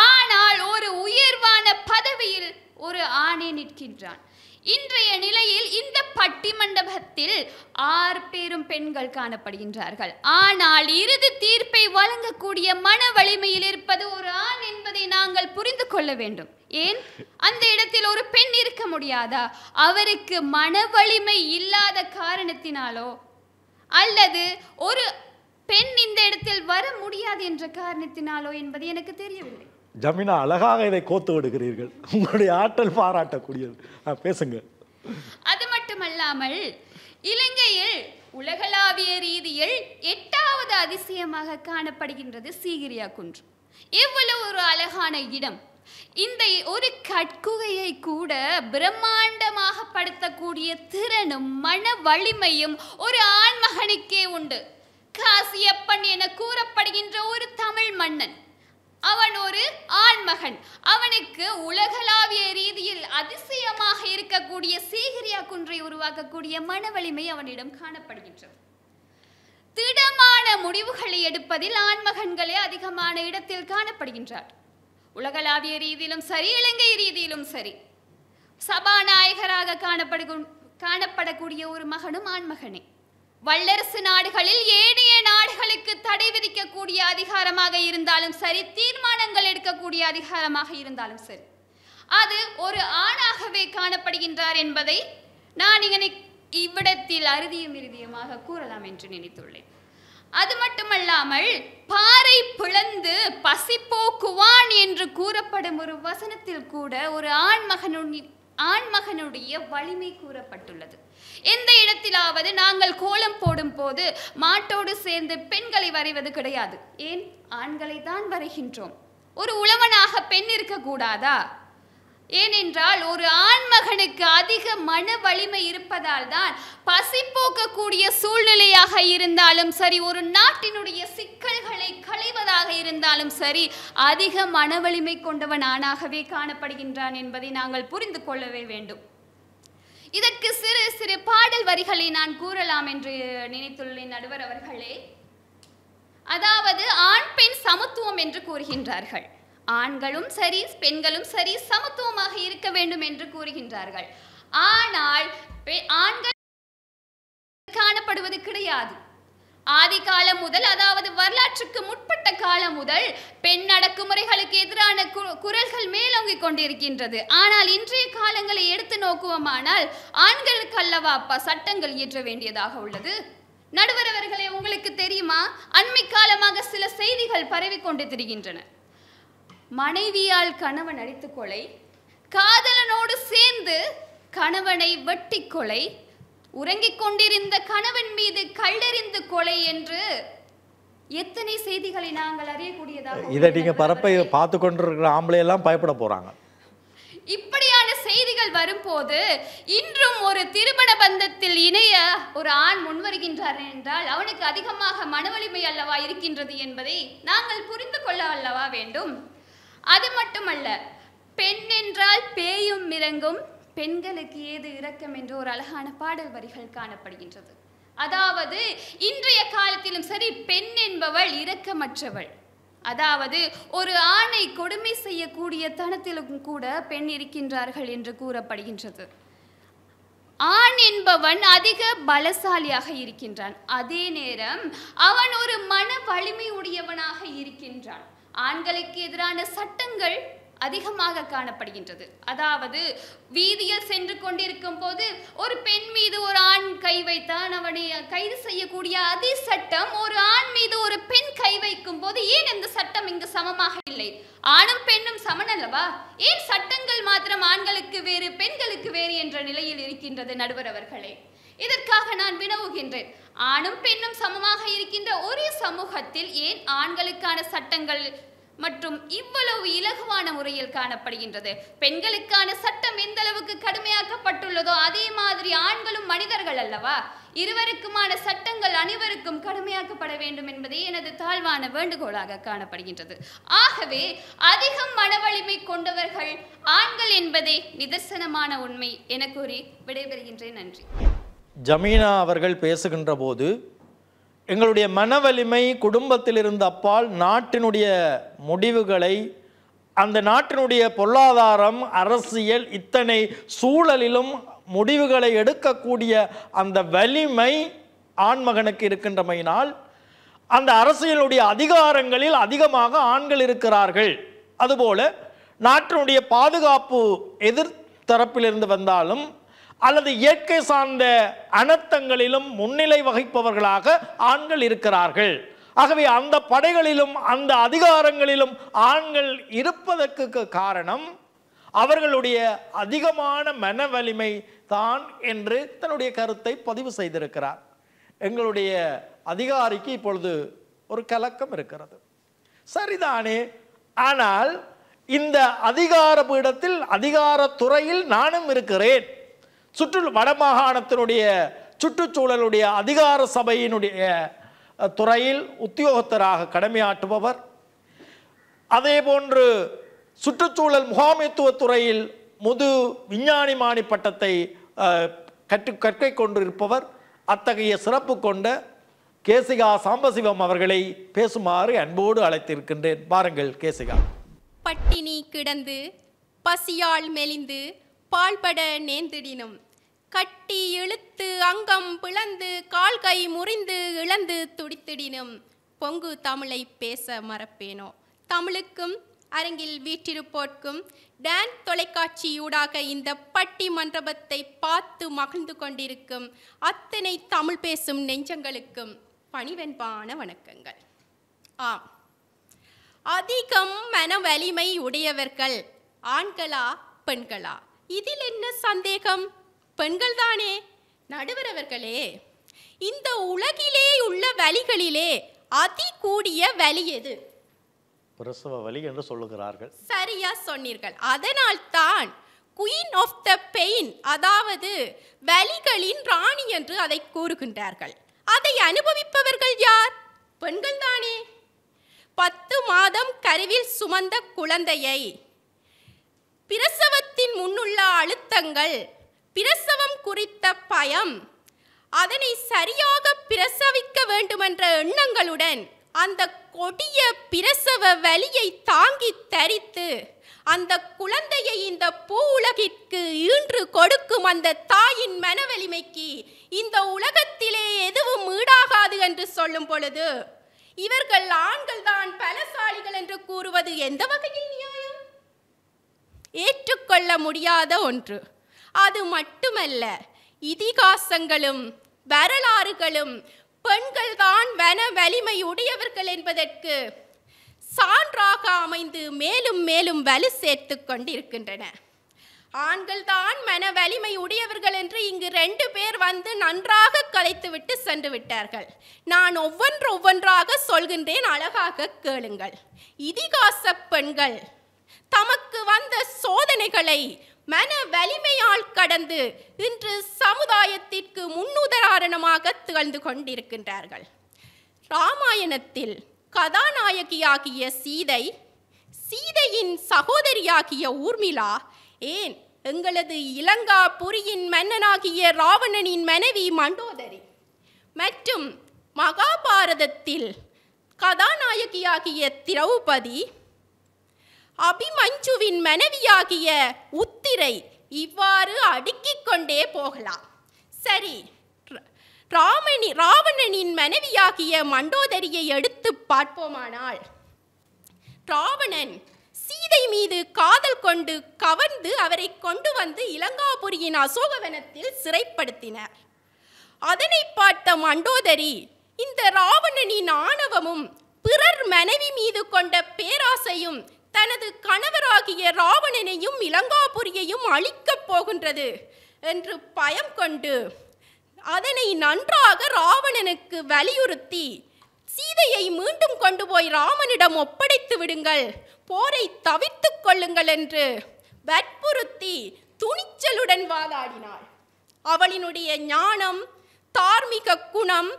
ஆனால் ஒரு உயர்வான பதவியில் ஒரு ஆணே நிற்கின்றான். இன்றைய நிலையில் இந்த பட்டிமண்டபத்தில் 6 பேரும் பெண்கள் காணப்படுகின்றார்கள். ஆனால் இறுதி தீர்ப்பை வழங்கக்கூடிய மன வலிமையில் இருப்பது ஒரு ஆண் என்பதை நாங்கள் புரிந்து கொள்ள வேண்டும். ஏன்? அந்த இடத்தில் ஒரு பெண் இருக்க முடியாதா? அவருக்கு மன வலிமை இல்லாத காரணத்தினாலோ அல்லது ஒரு பெண் இந்த இடத்தில் வர முடியாது என்ற காரணத்தினாலோ என்பது எனக்கு தெரியவில்லை. ஜமீனா, அழகாக இதை கோத்து விடுகிறீர்கள். உங்களுடைய ஆற்றல் பாராட்டக்கூடியது. பேசுங்க. அது மட்டுமல்லாமல் இலங்கையில் உலகளாவிய ரீதியில் 8வது அதிசயமாக காணப்படுகின்றது சீகிரியா குன்று. எவ்வளவு ஒரு அழகான இடம்! இந்த ஒரு கற்குகையை கூட பிரம்மாண்டமாக படுத்தக்கூடிய திறனும் மன வலிமையும் ஒரு ஆண்மகனுக்கே உண்டு. காசியப்பன் என கூறப்படுகின்ற ஒரு தமிழ் மன்னன், அவன் ஒரு ஆண்மகன். அவனுக்கு உலகளாவிய ரீதியில் அதிசயமாக இருக்கக்கூடிய சீகிரியா குன்றை உருவாக்கக்கூடிய மன வலிமை அவனிடம் காணப்படுகின்றது. திடமான முடிவுகளை எடுப்பதில் ஆண்மகன்களே அதிகமான இடத்தில் காணப்படுகின்றார். உலகளாவிய ரீதியிலும் சரி, இலங்கை ரீதியிலும் சரி, சபாநாயகராக காணப்படக்கூடிய ஒரு மகனும் ஆண்மகனே. வல்லரசு நாடுகளில் ஏனைய நாடுகளுக்கு தடை விதிக்கக்கூடிய அதிகாரமாக இருந்தாலும் சரி, தீர்மானங்கள் எடுக்கக்கூடிய அதிகாரமாக இருந்தாலும் சரி, அது ஒரு ஆணாகவே காணப்படுகின்றார் என்பதை நான் இவ்விடத்தில் அறுதியும் இறுதியுமாக கூறலாம் என்று நினைத்துள்ளேன். அது மட்டுமல்லாமல் பாறை பிளந்து பசிப்போக்குவான் என்று கூறப்படும் ஒரு வசனத்தில் கூட ஒரு ஆண்மகனுடைய வலிமை கூறப்பட்டுள்ளது. எந்த இடத்திலாவது நாங்கள் கோலம் போடும் போது மாட்டோடு சேர்ந்து பெண்களை வரைவது கிடையாது. ஏன்? ஆண்களை தான் வரைகின்றோம். ஒரு உழவனாக பெண் இருக்கக்கூடாதா? ஏனென்றால் ஒரு ஆண்மகனுக்கு அதிக மன வலிமை இருப்பதால் தான் பசி போக்கக்கூடிய சூழ்நிலையாக இருந்தாலும் சரி, ஒரு நாட்டினுடைய சிக்கல்களை களைவதாக இருந்தாலும் சரி, அதிக மன வலிமை கொண்டவன் ஆணாகவே காணப்படுகின்றான் என்பதை நாங்கள் புரிந்து கொள்ளவே வேண்டும். இதற்கு சிறு சிறு பாடல் வரிகளை நான் கூறலாம் என்று நினைத்துள்ளேன் நடுவர் அவர்களே. அதாவது ஆண் பெண் சமத்துவம் என்று கூறுகின்றார்கள். ஆண்களும் சரி பெண்களும் சரி சமத்துவமாக இருக்க வேண்டும் என்று கூறுகின்றார்கள். ஆனால் ஆண்கள் காணப்படுவது கிடையாது. ஆதி காலம் முதல், அதாவது வரலாற்றுக்கு முற்பட்ட காலம் முதல் பெண் அடக்குமுறைகளுக்கு எதிரான குரல்கள் மேலோங்கிக் கொண்டிருக்கின்றது. ஆனால் இன்றைய காலங்களை எடுத்து நோக்குவோமானால் ஆண்களுக்கு அல்லவா அப்பா சட்டங்கள் இயற்ற வேண்டியதாக உள்ளது. நடுவர் அவர்களே, உங்களுக்கு தெரியுமா, அண்மை காலமாக சில செய்திகள் பரவி கொண்டு திரிகின்றன. மனைவியால் கணவன் அடித்து கொலை, காதலனோடு சேர்ந்து கணவனை வெட்டி கொலை, உறங்கிக் கொண்டிருந்த கணவன் மீது கல்லெறிந்து கொலை என்று எத்தனை செய்திகளை நாங்கள் அறியக்கூடியதாக. இதை நீங்க பரப்பை பார்த்து கொண்டிருக்கிற ஆம்பளை எல்லாம் பயப்பட போறாங்க. இப்படியான செய்திகள் வரும்போது இன்றும் ஒரு திருமண பந்தத்தில் இணைய ஒரு ஆண் முன்வருகின்றார் என்றால் அவனுக்கு அதிகமாக மனவலிமை அல்லவா இருக்கின்றது என்பதை நாங்கள் புரிந்து கொள்ள அல்லவா வேண்டும். அது மட்டுமல்ல, பெண் என்றால் பேயும் இறங்கும், பெண்களுக்கு ஏது இரக்கம் என்று ஒரு அழகான பாடல் வரிகள் காணப்படுகின்றது. அதாவது இன்றைய காலத்திலும் சரி, பெண் என்பவள் இரக்கமற்றவள். அதாவது ஒரு ஆணை கொடுமை செய்யக்கூடிய தனத்திலும் கூட பெண் இருக்கின்றார்கள் என்று கூறப்படுகின்றது. ஆண் என்பவன் அதிக பலசாலியாக இருக்கின்றான், அதே நேரம் அவன் ஒரு மன வலிமை உடையவனாக இருக்கின்றான். ஆண்களுக்கு எதிரான சட்டங்கள் அதிகமாக காணப்படுகின்றது. அதாவது வீதியில் சென்று கொண்டிருக்கும் போது ஒரு பெண் மீது ஒரு ஆண் கை வைத்தான், அவனை கைது செய்யக்கூடிய அதே சட்டம் ஒரு ஆண் மீது ஒரு பெண் கை வைக்கும் போது ஏன் இந்த சட்டம் இங்கு சமமாக இல்லை? ஆணும் பெண்ணும் சமன் அல்லவா? ஏன் சட்டங்கள் மாத்திரம் ஆண்களுக்கு வேறு பெண்களுக்கு வேறு என்ற நிலையில் இருக்கின்றது? நடுவர் அவர்களே, இதற்காக நான் வினவுகின்றேன். ஆணும் பெண்ணும் சமமாக இருக்கின்ற ஒரே சமூகத்தில் ஏன் ஆண்களுக்கான சட்டங்கள் மற்றும் இவ்வளவு இலகுவான முறையில் காணப்படுகின்றது? பெண்களுக்கான சட்டம் எந்த அளவுக்கு கடுமையாக்கப்பட்டுள்ளதோ அதே மாதிரி ஆண்களும் மனிதர்கள் அல்லவா? இருவருக்குமான சட்டங்கள் அனைவருக்கும் கடுமையாக்கப்பட வேண்டும் என்பதே எனது தாழ்வான வேண்டுகோளாக காணப்படுகின்றது. ஆகவே அதிகம் மனவலிமை கொண்டவர்கள் ஆண்கள் என்பதே நிதர்சனமான உண்மை என கூறி விடைபெறுகின்றேன். நன்றி. ஜமீனா அவர்கள் பேசுகின்ற போது எங்களுடைய மனவலிமை குடும்பத்தில் இருந்த அப்பால் நாட்டினுடைய முடிவுகளை, அந்த நாட்டினுடைய பொருளாதாரம், அரசியல், இத்தனை சூழலிலும் முடிவுகளை எடுக்கக்கூடிய அந்த வலிமை ஆண்மகனுக்கு இருக்கின்றமையினால் அந்த அரசியலுடைய அதிகாரங்களில் அதிகமாக ஆண்கள் இருக்கிறார்கள். அதுபோல நாட்டினுடைய பாதுகாப்பு எதிர்த்தரப்பிலிருந்து வந்தாலும் அல்லது இயற்கை சார்ந்த அனர்த்தங்களிலும் முன்னிலை வகிப்பவர்களாக ஆண்கள் இருக்கிறார்கள். ஆகவே அந்த படைகளிலும் அந்த அதிகாரங்களிலும் ஆண்கள் இருப்பதற்கு காரணம் அவர்களுடைய அதிகமான மன வலிமை தான் என்று தன்னுடைய கருத்தை பதிவு செய்திருக்கிறார். எங்களுடைய அதிகாரிக்கு இப்பொழுது ஒரு கலக்கம் இருக்கிறது. சரிதானே, ஆனால் இந்த அதிகார பீடத்தில் அதிகாரத்துறையில் நானும் இருக்கிறேன். வடமாகாணத்தினுடைய சுற்றுச்சூழலுடைய அதிகார சபையினுடைய துறையில் உத்தியோகத்தராக கடமையாற்றுபவர், அதே போன்று சுற்றுச்சூழல் முகாமைத்துவ துறையில் முது விஞ்ஞானிமானி பட்டத்தை கற்கை கொண்டிருப்பவர். அத்தகைய சிறப்பு கொண்ட கேசிகா சாம்பசிவம் அவர்களை பேசுமாறு அன்போடு அழைத்திருக்கின்றேன். பாருங்கள் கேசிகா. பட்டினி கிடந்து பசியால் மெலிந்து பால்பட நேந்திடினும், கட்டி இழுத்து அங்கம் பிளந்து கால் கை முறிந்து இழந்து துடித்திடினும், பொங்கு தமிழை பேச மறப்பேனோ? தமிழுக்கும் அரங்கில் வீற்றிருப்போர்க்கும் டான் தொலைக்காட்சியூடாக இந்த பட்டி மண்டபத்தை பார்த்து மகிழ்ந்து கொண்டிருக்கும் அத்தனை தமிழ் பேசும் நெஞ்சங்களுக்கும் பணிவென்பான வணக்கங்கள். ஆம், அதிகம் மன வலிமை உடையவர்கள் ஆண்களா பெண்களா? இதில் என்ன சந்தேகம்? பெண்கள் தானே. நடுவர் அவர்களே, இந்த உலகிலே உள்ள வலிகளிலே அதி கூடிய வலி எது? பிரசவ வலி என்று சொல்லுகிறார்கள். சரியா சொன்னீர்கள். அதனால் தான் குயின் ஆஃப் த பெயின், அதாவது வலிகளின் ராணி என்று அதை கூறுகின்றார்கள். அதை அனுபவிப்பவர்கள் யார்? பெண்கள் தானே. 10 மாதம் கருவில் சுமந்த குழந்தையை, பிரசவத்தின் முன்னுள்ள அழுத்தங்கள், பிரசவம் குறித்த பயம், அதனை சரியாக பிரசவிக்க வேண்டுமென்ற எண்ணங்களுடன் அந்த கொடிய பிரசவ வலியை தாங்கி தரித்து அந்த குழந்தையை இந்த பூ உலகிற்கு ஈன்று கொடுக்கும் அந்த தாயின் மனவலிமைக்கு இந்த உலகத்திலே எதுவும் ஈடாகாது என்று சொல்லும் பொழுது இவர்கள் ஆண்கள் தான் பலசாலிகள் என்று கூறுவது எந்த வகையில் நியாயம்? ஏற்றுக்கொள்ள முடியாத ஒன்று. அது மட்டுமல்ல, இதிகாசங்களும் வரலாறுகளும் பெண்கள் தான் மன வலிமை உடையவர்கள் என்பதற்கு சான்றாக அமைந்து மேலும் மேலும் வலு சேர்த்து கொண்டிருக்கின்றன. ஆண்கள் தான் மன வலிமை உடையவர்கள் என்று இங்கு 2 பேர் வந்து நன்றாக கலைத்துவிட்டு சென்று விட்டார்கள். நான் ஒவ்வொன்றாக சொல்கின்றேன், அழகாக கேளுங்கள். இதிகாச பெண்கள் தமக்கு வந்த சோதனைகளை மன வலிமையால் கடந்து இன்று சமுதாயத்திற்கு முன்னுதாரணமாக திகழ்ந்து கொண்டிருக்கின்றார்கள். ராமாயணத்தில் கதாநாயகியாகிய சீதை, சீதையின் சகோதரியாகிய ஊர்மிளா, ஏன் எங்களது இலங்காபுரியின் மன்னனாகிய ராவணனின் மனைவி மண்டோதரி மற்றும் மகாபாரதத்தில் கதாநாயகியாகிய திரௌபதி, அபிமஞ்சுவின் மனைவியாகிய உத்திரை, இவ்வாறு அடுக்கிக் கொண்டே போகலாம். சரி, ராவணனின் மனைவியாகிய மண்டோதரியை எடுத்து பார்ப்போமானால், ராவணன் சீதை மீது காதல் கொண்டு கவர்ந்து அவரை கொண்டு வந்து இலங்காபுரியின் அசோகவனத்தில் சிறைப்படுத்தினார். அதனை பார்த்த மண்டோதரி இந்த ராவணனின் ஆணவமும் பிறர் மனைவி மீது கொண்ட பேராசையும் தனது கணவராகிய ராவணனையும் இலங்காபுரியையும் அழிக்கப் போகின்றது என்று பயம் கொண்டு அதனை நன்றாக ராவணனுக்கு வலியுறுத்தி சீதையை மீண்டும் கொண்டு போய் ராமனிடம் ஒப்படைத்து விடுங்கள், போரை தவிர்த்து கொள்ளுங்கள் என்று வற்புறுத்தி துணிச்சலுடன் வாதாடினாள். அவளினுடைய ஞானம், தார்மீக குணம்,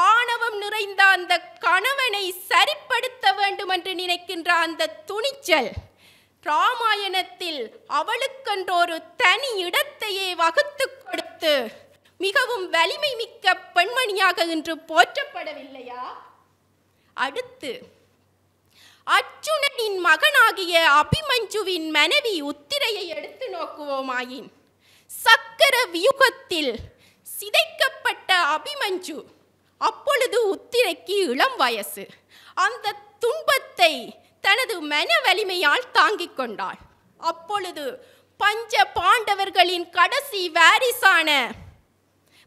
ஆணவம் நிறைந்த அந்த கணவனை சரிப்படுத்த வேண்டும் என்று நினைக்கின்ற அந்த துணிச்சல் ராமாயணத்தில் அவளுக்கென்றொரு தனி இடத்தையே வகுத்து கொடுத்து மிகவும் வலிமை மிக்க பெண்மணியாக இன்று போற்றப்படவில்லையா? அடுத்து அர்ஜுனனின் மகனாகிய அபிமஞ்சுவின் மனைவி உத்திரையை எடுத்து நோக்குவோமாயின், சக்கர வியூகத்தில் சிதைக்கப்பட்ட அபிமஞ்சு, அப்பொழுது உத்திரைக்கு இளம் வயசு. அந்த துன்பத்தை தனது மன வலிமையால் தாங்கிக் கொண்டாள். அப்பொழுது பஞ்ச பாண்டவர்களின் கடைசி வாரிசான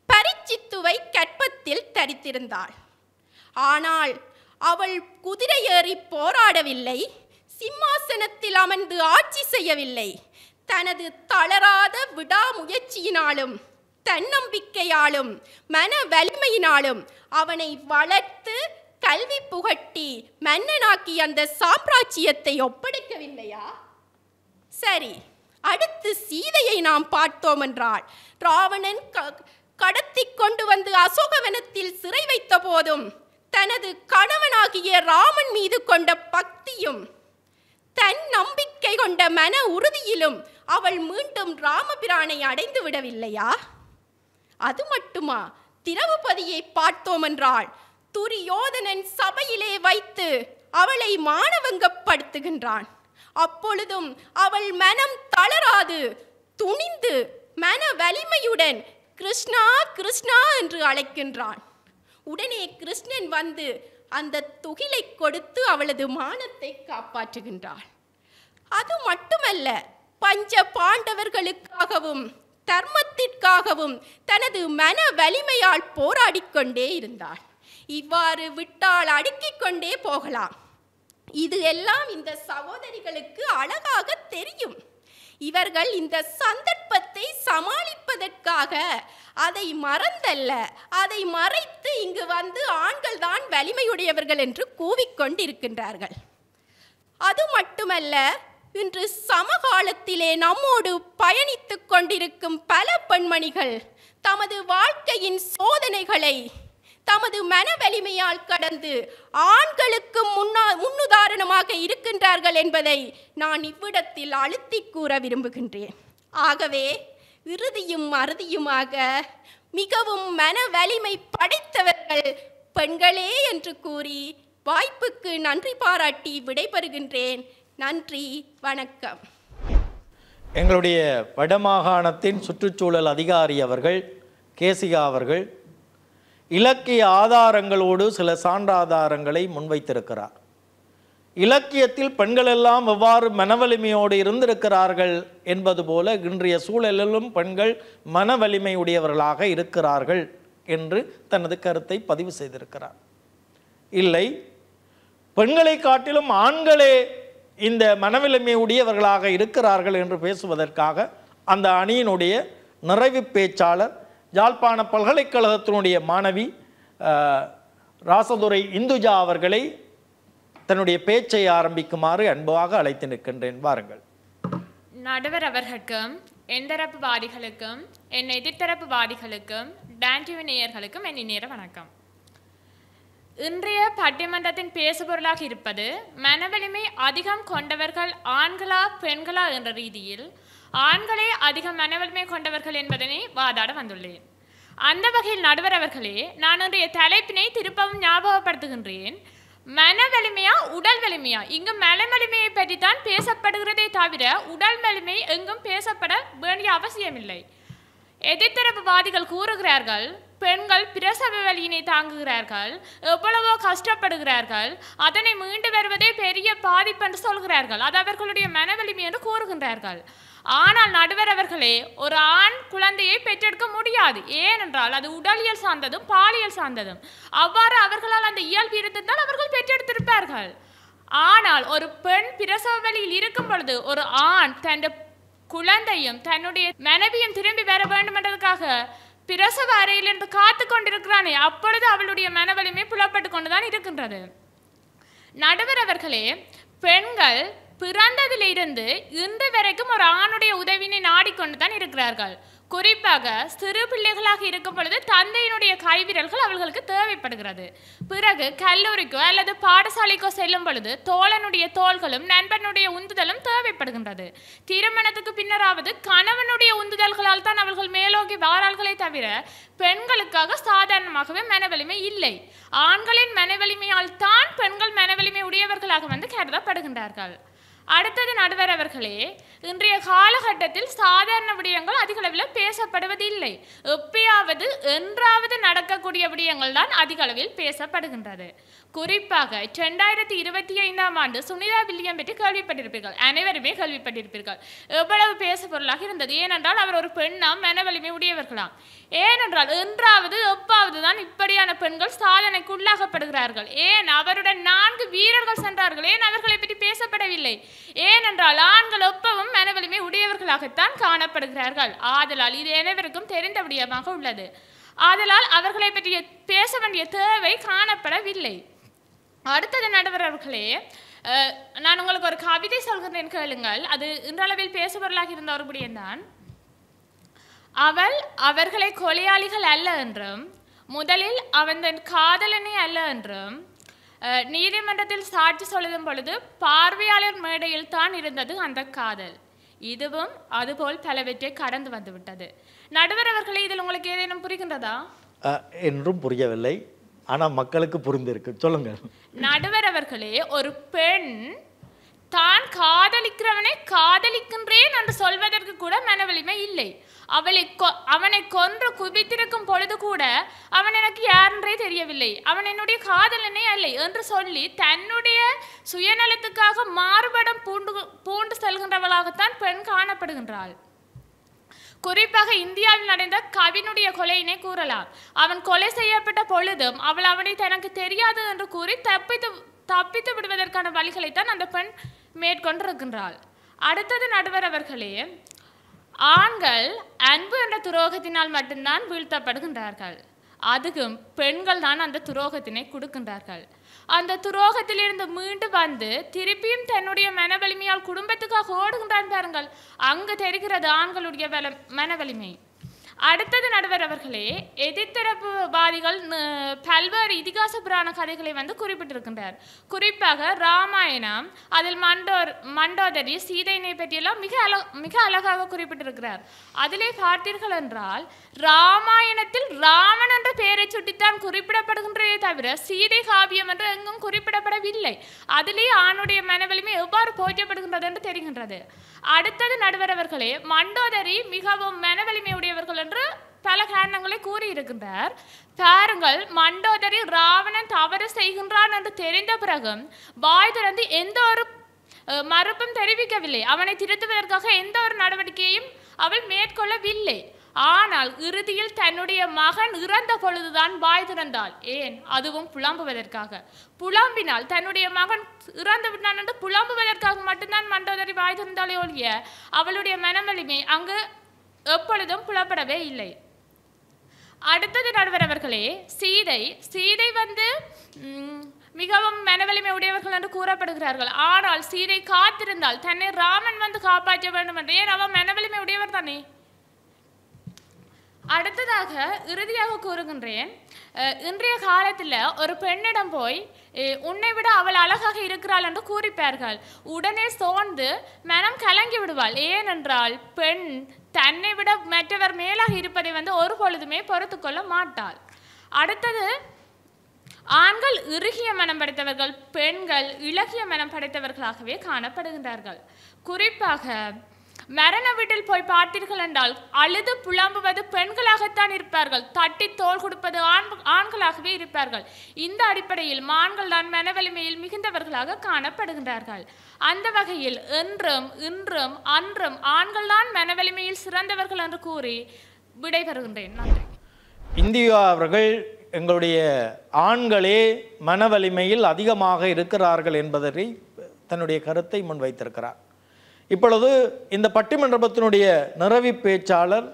பரிச்சித்துவை கற்பத்தில் தரித்திருந்தாள். ஆனால் அவள் குதிரை ஏறி போராடவில்லை, சிம்மாசனத்தில் அமர்ந்து ஆட்சி செய்யவில்லை. தனது தளராத விடாமுயற்சியினாலும் தன்னம்பிக்கையாலும் மன வலிமையினாலும் அவனை வளர்த்து கல்வி புகட்டி மன்னனாக்கி அந்த சாம்ராஜ்யத்தை ஒப்படைக்கவில்லையா? சரி, அடுத்து சீதையை நாம் பார்த்தோம் என்றால், ராவணன் கடத்தி கொண்டு வந்து அசோகவனத்தில் சிறை வைத்த போதும் தனது கணவனாகிய ராமன் மீது கொண்ட பக்தியும் தன் நம்பிக்கை கொண்ட மன உறுதியிலும் அவள் மீண்டும் ராமபிரானை அடைந்து விடவில்லையா? அது மட்டுமா, திரௌபதியை பார்த்தோம் என்றால் துரியோதனன் சபையிலே வைத்து அவளை மானவங்கப்படுத்துகின்றான். அப்பொழுதும் அவள் மனம் தளராது துணிந்து மன வலிமையுடன் கிருஷ்ணா கிருஷ்ணா என்று அழைக்கின்றான். உடனே கிருஷ்ணன் வந்து அந்த துகிலை கொடுத்து அவளது மானத்தை காப்பாற்றுகின்றாள். அது மட்டுமல்ல, பஞ்ச பாண்டவர்களுக்காகவும் தர்மத்திற்காகவும் தனது மன வலிமையால் போராடிக்கொண்டே இருந்தாள். இவ்வாறு விட்டால் அடுக்கிக் கொண்டே போகலாம். இது எல்லாம் இந்த சகோதரிகளுக்கு அழகாக தெரியும். இவர்கள் இந்த சந்தர்ப்பத்தை சமாளிப்பதற்காக அதை மறந்தல்ல, அதை மறைத்து இங்கு வந்து ஆண்கள் தான் வலிமையுடையவர்கள் என்று கூவிக்கொண்டிருக்கின்றார்கள். அது மட்டுமல்ல, இன்று சமகாலத்திலே நம்மோடு பயணித்துக் கொண்டிருக்கும் பல பெண்மணிகள் தமது வாழ்க்கையின் சோதனைகளை தமது மன வலிமையால் கடந்து ஆண்களுக்கு முன்னுதாரணமாக இருக்கின்றார்கள் என்பதை நான் இவ்விடத்தில் அழுத்தி கூற விரும்புகின்றேன். ஆகவே இறுதியும் அறுதியுமாக மிகவும் மன வலிமை படைத்தவர்கள் பெண்களே என்று கூறி வாய்ப்புக்கு நன்றி பாராட்டி விடைபெறுகின்றேன். நன்றி, வணக்கம். எங்களுடைய வடமாகாணத்தின் சுற்றுச்சூழல் அதிகாரி அவர்கள் கேசிகா அவர்கள் இலக்கிய ஆதாரங்களோடு சில சான்றாதாரங்களை முன்வைத்திருக்கிறார். இலக்கியத்தில் பெண்கள் எல்லாம் எவ்வாறு மனவலிமையோடு இருந்திருக்கிறார்கள் என்பது போல இன்றைய சூழலிலும் பெண்கள் மனவலிமை உடையவர்களாக இருக்கிறார்கள் என்று தனது கருத்தை பதிவு செய்திருக்கிறார். இல்லை, பெண்களை காட்டிலும் ஆண்களே இந்த மனவலிமை உடையவர்களாக இருக்கிறார்கள் என்று பேசுவதற்காக அந்த அணியினுடைய நிறைவு பேச்சாளர் யாழ்ப்பாண பல்கலைக்கழகத்தினுடைய மாணவி ராசதுரை இந்துஜா அவர்களை தன்னுடைய பேச்சை ஆரம்பிக்குமாறு அன்பாக அழைத்து நிற்கின்றேன். வாருங்கள். நடுவர் அவர்களுக்கும் எந்தரப்பு வாதிகளுக்கும் என் எதிர்த்தரப்பு வாதிகளுக்கும் டான்டிவி நேயர்களுக்கும் என் இந்நேர வணக்கம். இன்றைய பட்டிமன்றத்தின் பேசுபொருளாக இருப்பது மனவலிமை அதிகம் கொண்டவர்கள் ஆண்களா பெண்களா என்ற ரீதியில் ஆண்களே அதிக மனவலிமை கொண்டவர்கள் என்பதனை வாதாட வந்துள்ளேன். அந்த வகையில் நடுவர் அவர்களே, நான் இன்றைய தலைப்பினை திருப்பவும் ஞாபகப்படுத்துகின்றேன். மன வலிமையா உடல் வலிமையா? இங்கு மன வலிமையை பற்றி தான் பேசப்படுகிறதே தவிர உடல் வலிமை எங்கும் பேசப்பட வேண்டிய அவசியமில்லை. எதிர்த்தரப்பு வாதிகள் கூறுகிறார்கள், பெண்கள் பிரசவ வலியினை தாங்குகிறார்கள், எவ்வளவோ கஷ்டப்படுகிறார்கள், அதனை மீண்டு வருவதே பெரிய பாதிப்பு என்று சொல்கிறார்கள். அது அவர்களுடைய மன வலிமை என்று கூறுகின்றார்கள். ஆனால் நடுவர் அவர்களே, ஒரு ஆண் குழந்தையை பெற்றெடுக்க முடியாது. ஏனென்றால் அது உடலியல் சார்ந்ததும் பாலியல் சார்ந்ததும். அவ்வாறு அவர்களால் அந்த இயல்பு இருந்திருந்தால் அவர்கள் பெற்றெடுத்திருப்பார்கள். ஆனால் ஒரு பெண் பிரசவ வலியில் இருக்கும் பொழுது ஒரு ஆண் தன் குழந்தையும் தன்னுடைய மனைவியும் திரும்பி வர வேண்டும் என்றதுக்காக பிரசவ அறையிலிருந்து காத்து கொண்டிருக்கிறானே, அப்பொழுது அவளுடைய மன வலிமை புலப்பட்டு கொண்டுதான் இருக்கின்றது. நடுவர் அவர்களே, பெண்கள் பிறந்ததிலிருந்து இன்று வரைக்கும் ஒரு ஆணுடைய உதவினை நாடிக்கொண்டு தான் இருக்கிறார்கள். குறிப்பாக சிறு பிள்ளைகளாக இருக்கும் பொழுது தந்தையினுடைய கைவிரல்கள் அவர்களுக்கு தேவைப்படுகிறது. பிறகு கல்லூரிக்கோ அல்லது பாடசாலைக்கோ செல்லும் பொழுது தோழனுடைய தோள்களும் நண்பனுடைய உந்துதலும் தேவைப்படுகின்றது. திருமணத்துக்கு பின்னராவது கணவனுடைய உந்துதல்களால் தான் அவர்கள் மேலோங்கி வாரால்களே தவிர பெண்களுக்காக சாதாரணமாகவே மனவலிமை இல்லை. ஆண்களின் மனவலிமையால் தான் பெண்கள் மனவலிமை உடையவர்களாக கருதப்படுகின்றார்கள். அடுத்தது நடுவர் அவர்களே, இன்றைய காலகட்டத்தில் சாதாரண விடயங்கள் அதிக அளவில் பேசப்படுவதில்லை. எப்பயாவது என்றாவது நடக்கக்கூடிய விடயங்கள் தான் அதிக அளவில் பேசப்படுகின்றது. குறிப்பாக 2025ஆம் ஆண்டு சுனிதா வில்லியம் பற்றி கேள்விப்பட்டிருப்பீர்கள். அனைவருமே கேள்விப்பட்டிருப்பீர்கள். எவ்வளவு பேச பொருளாக இருந்தது. ஏனென்றால் அவர் ஒரு பெண்ணாம், மனவலிமை உடையவர்களாம். ஏனென்றால் என்றாவது எப்பாவது தான் இப்படியான பெண்கள் சாதனைக்குள்ளாகப்படுகிறார்கள். ஏன் அவருடன் 4 வீரர்கள் சென்றார்கள்? ஏன் அவர்களை பற்றி பேசப்படவில்லை? ஏனென்றால் ஆண்கள் எப்பவும் மனவலிமை உடையவர்களாகத்தான் காணப்படுகிறார்கள். ஆதலால் இது அனைவருக்கும் தெரிந்த விடயமாக உள்ளது. ஆதலால் அவர்களை பற்றி பேச வேண்டிய தேவை காணப்படவில்லை. அடுத்தது நடுவர் அவர்களே, நான் உங்களுக்கு ஒரு கவிதை சொல்கிறேன், கேளுங்கள். அது இன்றளவில் பேசுபொருளாக இருந்த ஒரு விடயம்தான். அவள் அவர்களை கொலையாளிகள் அல்ல என்றும் முதலில் அவன் தன் காதலனே அல்ல என்றும் நீதிமன்றத்தில் சாட்சி சொல்லும் பொழுது பார்வையாளர் மேடையில் தான் இருந்தது அந்த காதல். இதுவும் அதுபோல் பலவற்றை கடந்து வந்து விட்டது. நடுவர் அவர்களே, இதில் உங்களுக்கு ஏதேனும் புரிகின்றதா? என்றும் புரியவில்லை, ஆனால் மக்களுக்கு புரிந்திருக்கு. சொல்லுங்க. நடுவர் அவர்களே, ஒரு பெண் தான் காதலிக்கிறவனை காதலிக்கின்றேன் என்று சொல்வதற்கு கூட மனவலிமை இல்லை. அவனை கொன்று குவித்திருக்கும் பொழுது கூட அவன் எனக்கு யாரென்றே தெரியவில்லை, அவன் என்னுடைய காதலனே அல்ல என்று சொல்லி தன்னுடைய சுயநலத்துக்காக மாறுபடம் பூண்டு செல்கின்றவளாகத்தான் பெண் காணப்படுகின்றாள். குறிப்பாக இந்தியாவில் நடந்த கவினுடைய கொலையினை கூறலாம். அவன் கொலை செய்யப்பட்ட பொழுதும் அவள் அவனை தனக்கு தெரியாது என்று கூறி தப்பித்து விடுவதற்கான வழிகளைத்தான் அந்த பெண் மேற்கொண்டிருக்கின்றாள். அடுத்தது நடுவர் அவர்களே, ஆண்கள் அன்பு என்ற துரோகத்தினால் மட்டும்தான் வீழ்த்தப்படுகின்றார்கள். அதுக்கும் பெண்கள் தான் அந்த துரோகத்தினை கொடுக்கின்றார்கள். அந்த துரோகத்திலிருந்து மீண்டு வந்து திருப்பியும் தன்னுடைய மனவலிமையால் குடும்பத்துக்காக ஓடுகின்றான் பாருங்கள். அங்கு தெரிகிறது ஆண்களுடைய மனவலிமை. அடுத்தது நடுவர் அவர்களே, எதிர்த்தரப்பு வாதிகள் பல்வேறு இதிகாச புராண கதைகளை குறிப்பிட்டிருக்கின்றார். குறிப்பாக ராமாயணம், அதில் மண்டோதரி சீதையினை பற்றியெல்லாம் மிக அழகாக குறிப்பிட்டிருக்கிறார். அதிலே பார்த்தீர்கள் என்றால் ராமாயணத்தில் ராமன் என்ற பெயரை சுட்டித்தான் குறிப்பிடப்படுகின்றதே தவிர சீதை காவியம் என்று எங்கும் குறிப்பிடப்படவில்லை. அதிலே ஆணுடைய மனவலிமை எவ்வாறு போற்றப்படுகின்றது என்று தெரிகின்றது. அடுத்தது நடுவர் அவர்களே, மண்டோதரி மிகவும் மனவலிமை உடையவர்கள் என்று பல காரணங்களை கூறியிருக்கின்றார். பாருங்கள், மண்டோதரி ராவணன் தவறு செய்கின்றான் என்று தெரிந்த பிறகும் வாய் திறந்து எந்த ஒரு மறுப்பும் தெரிவிக்கவில்லை. அவனை திருத்துவதற்காக எந்த ஒரு நடவடிக்கையும் அவள் மேற்கொள்ளவில்லை. ஆனால் இறுதியில் தன்னுடைய மகன் இறந்த பொழுதுதான் வாய் திறந்தாள். ஏன்? அதுவும் புலம்புவதற்காக. புலம்பினால் தன்னுடைய மகன் இறந்து விட்டான் என்று புலம்புவதற்காக மட்டும்தான் மண்டோதரி வாய் திறந்தாலே ஒழிய அவளுடைய மனவலிமை அங்கு எப்பொழுதும் புலப்படவே இல்லை. அடுத்தது நடுவர் அவர்களே, சீதை வந்து மிகவும் மனவலிமை உடையவர்கள் என்று கூறப்படுகிறார்கள். ஆனால் சீதை காத்திருந்தால் தன்னை ராமன் வந்து காப்பாற்ற வேண்டும் என்று. ஏன்? அவன் மனவலிமை உடையவர் தானே. அடுத்ததாக இறுதியாக கூறுகின்றேன், இன்றைய காலத்தில் ஒரு பெண்ணிடம் போய் உன்னை விட அவள் அழகாக இருக்கிறாள் என்று கூறிப்பார்கள். உடனே சோர்ந்து மனம் கலங்கி விடுவாள். ஏனென்றால் பெண் தன்னை விட மற்றவர் மேலாக இருப்பதை வந்து ஒரு பொழுதுமே பொறுத்து கொள்ள மாட்டாள். அடுத்தது, ஆண்கள் இறுகிய மனம் படைத்தவர்கள், பெண்கள் இலகிய மனம் படைத்தவர்களாகவே காணப்படுகின்றார்கள். குறிப்பாக மரண வீட்டில் போய் பார்த்தீர்கள் என்றால் அழுது புலம்புவது பெண்களாகத்தான் இருப்பார்கள். தட்டி தோள் கொடுப்பது ஆண்களாகவே இருப்பார்கள். இந்த அடிப்படையில் ஆண்கள் தான் மனவலிமையில் மிகுந்தவர்களாக காணப்படுகின்றார்கள். அந்த வகையில் இன்றும் அன்றும் ஆண்கள் தான் மனவலிமையில் சிறந்தவர்கள் என்று கூறி விடைபெறுகின்றேன். நன்றி. இந்தியா அவர்கள் எங்களுடைய ஆண்களே மனவலிமையில் அதிகமாக இருக்கிறார்கள் என்பதை தன்னுடைய கருத்தை முன்வைத்திருக்கிறார். இப்பொழுது இந்த பட்டிமன்றத்தினுடைய நிறைவி பேச்சாளர்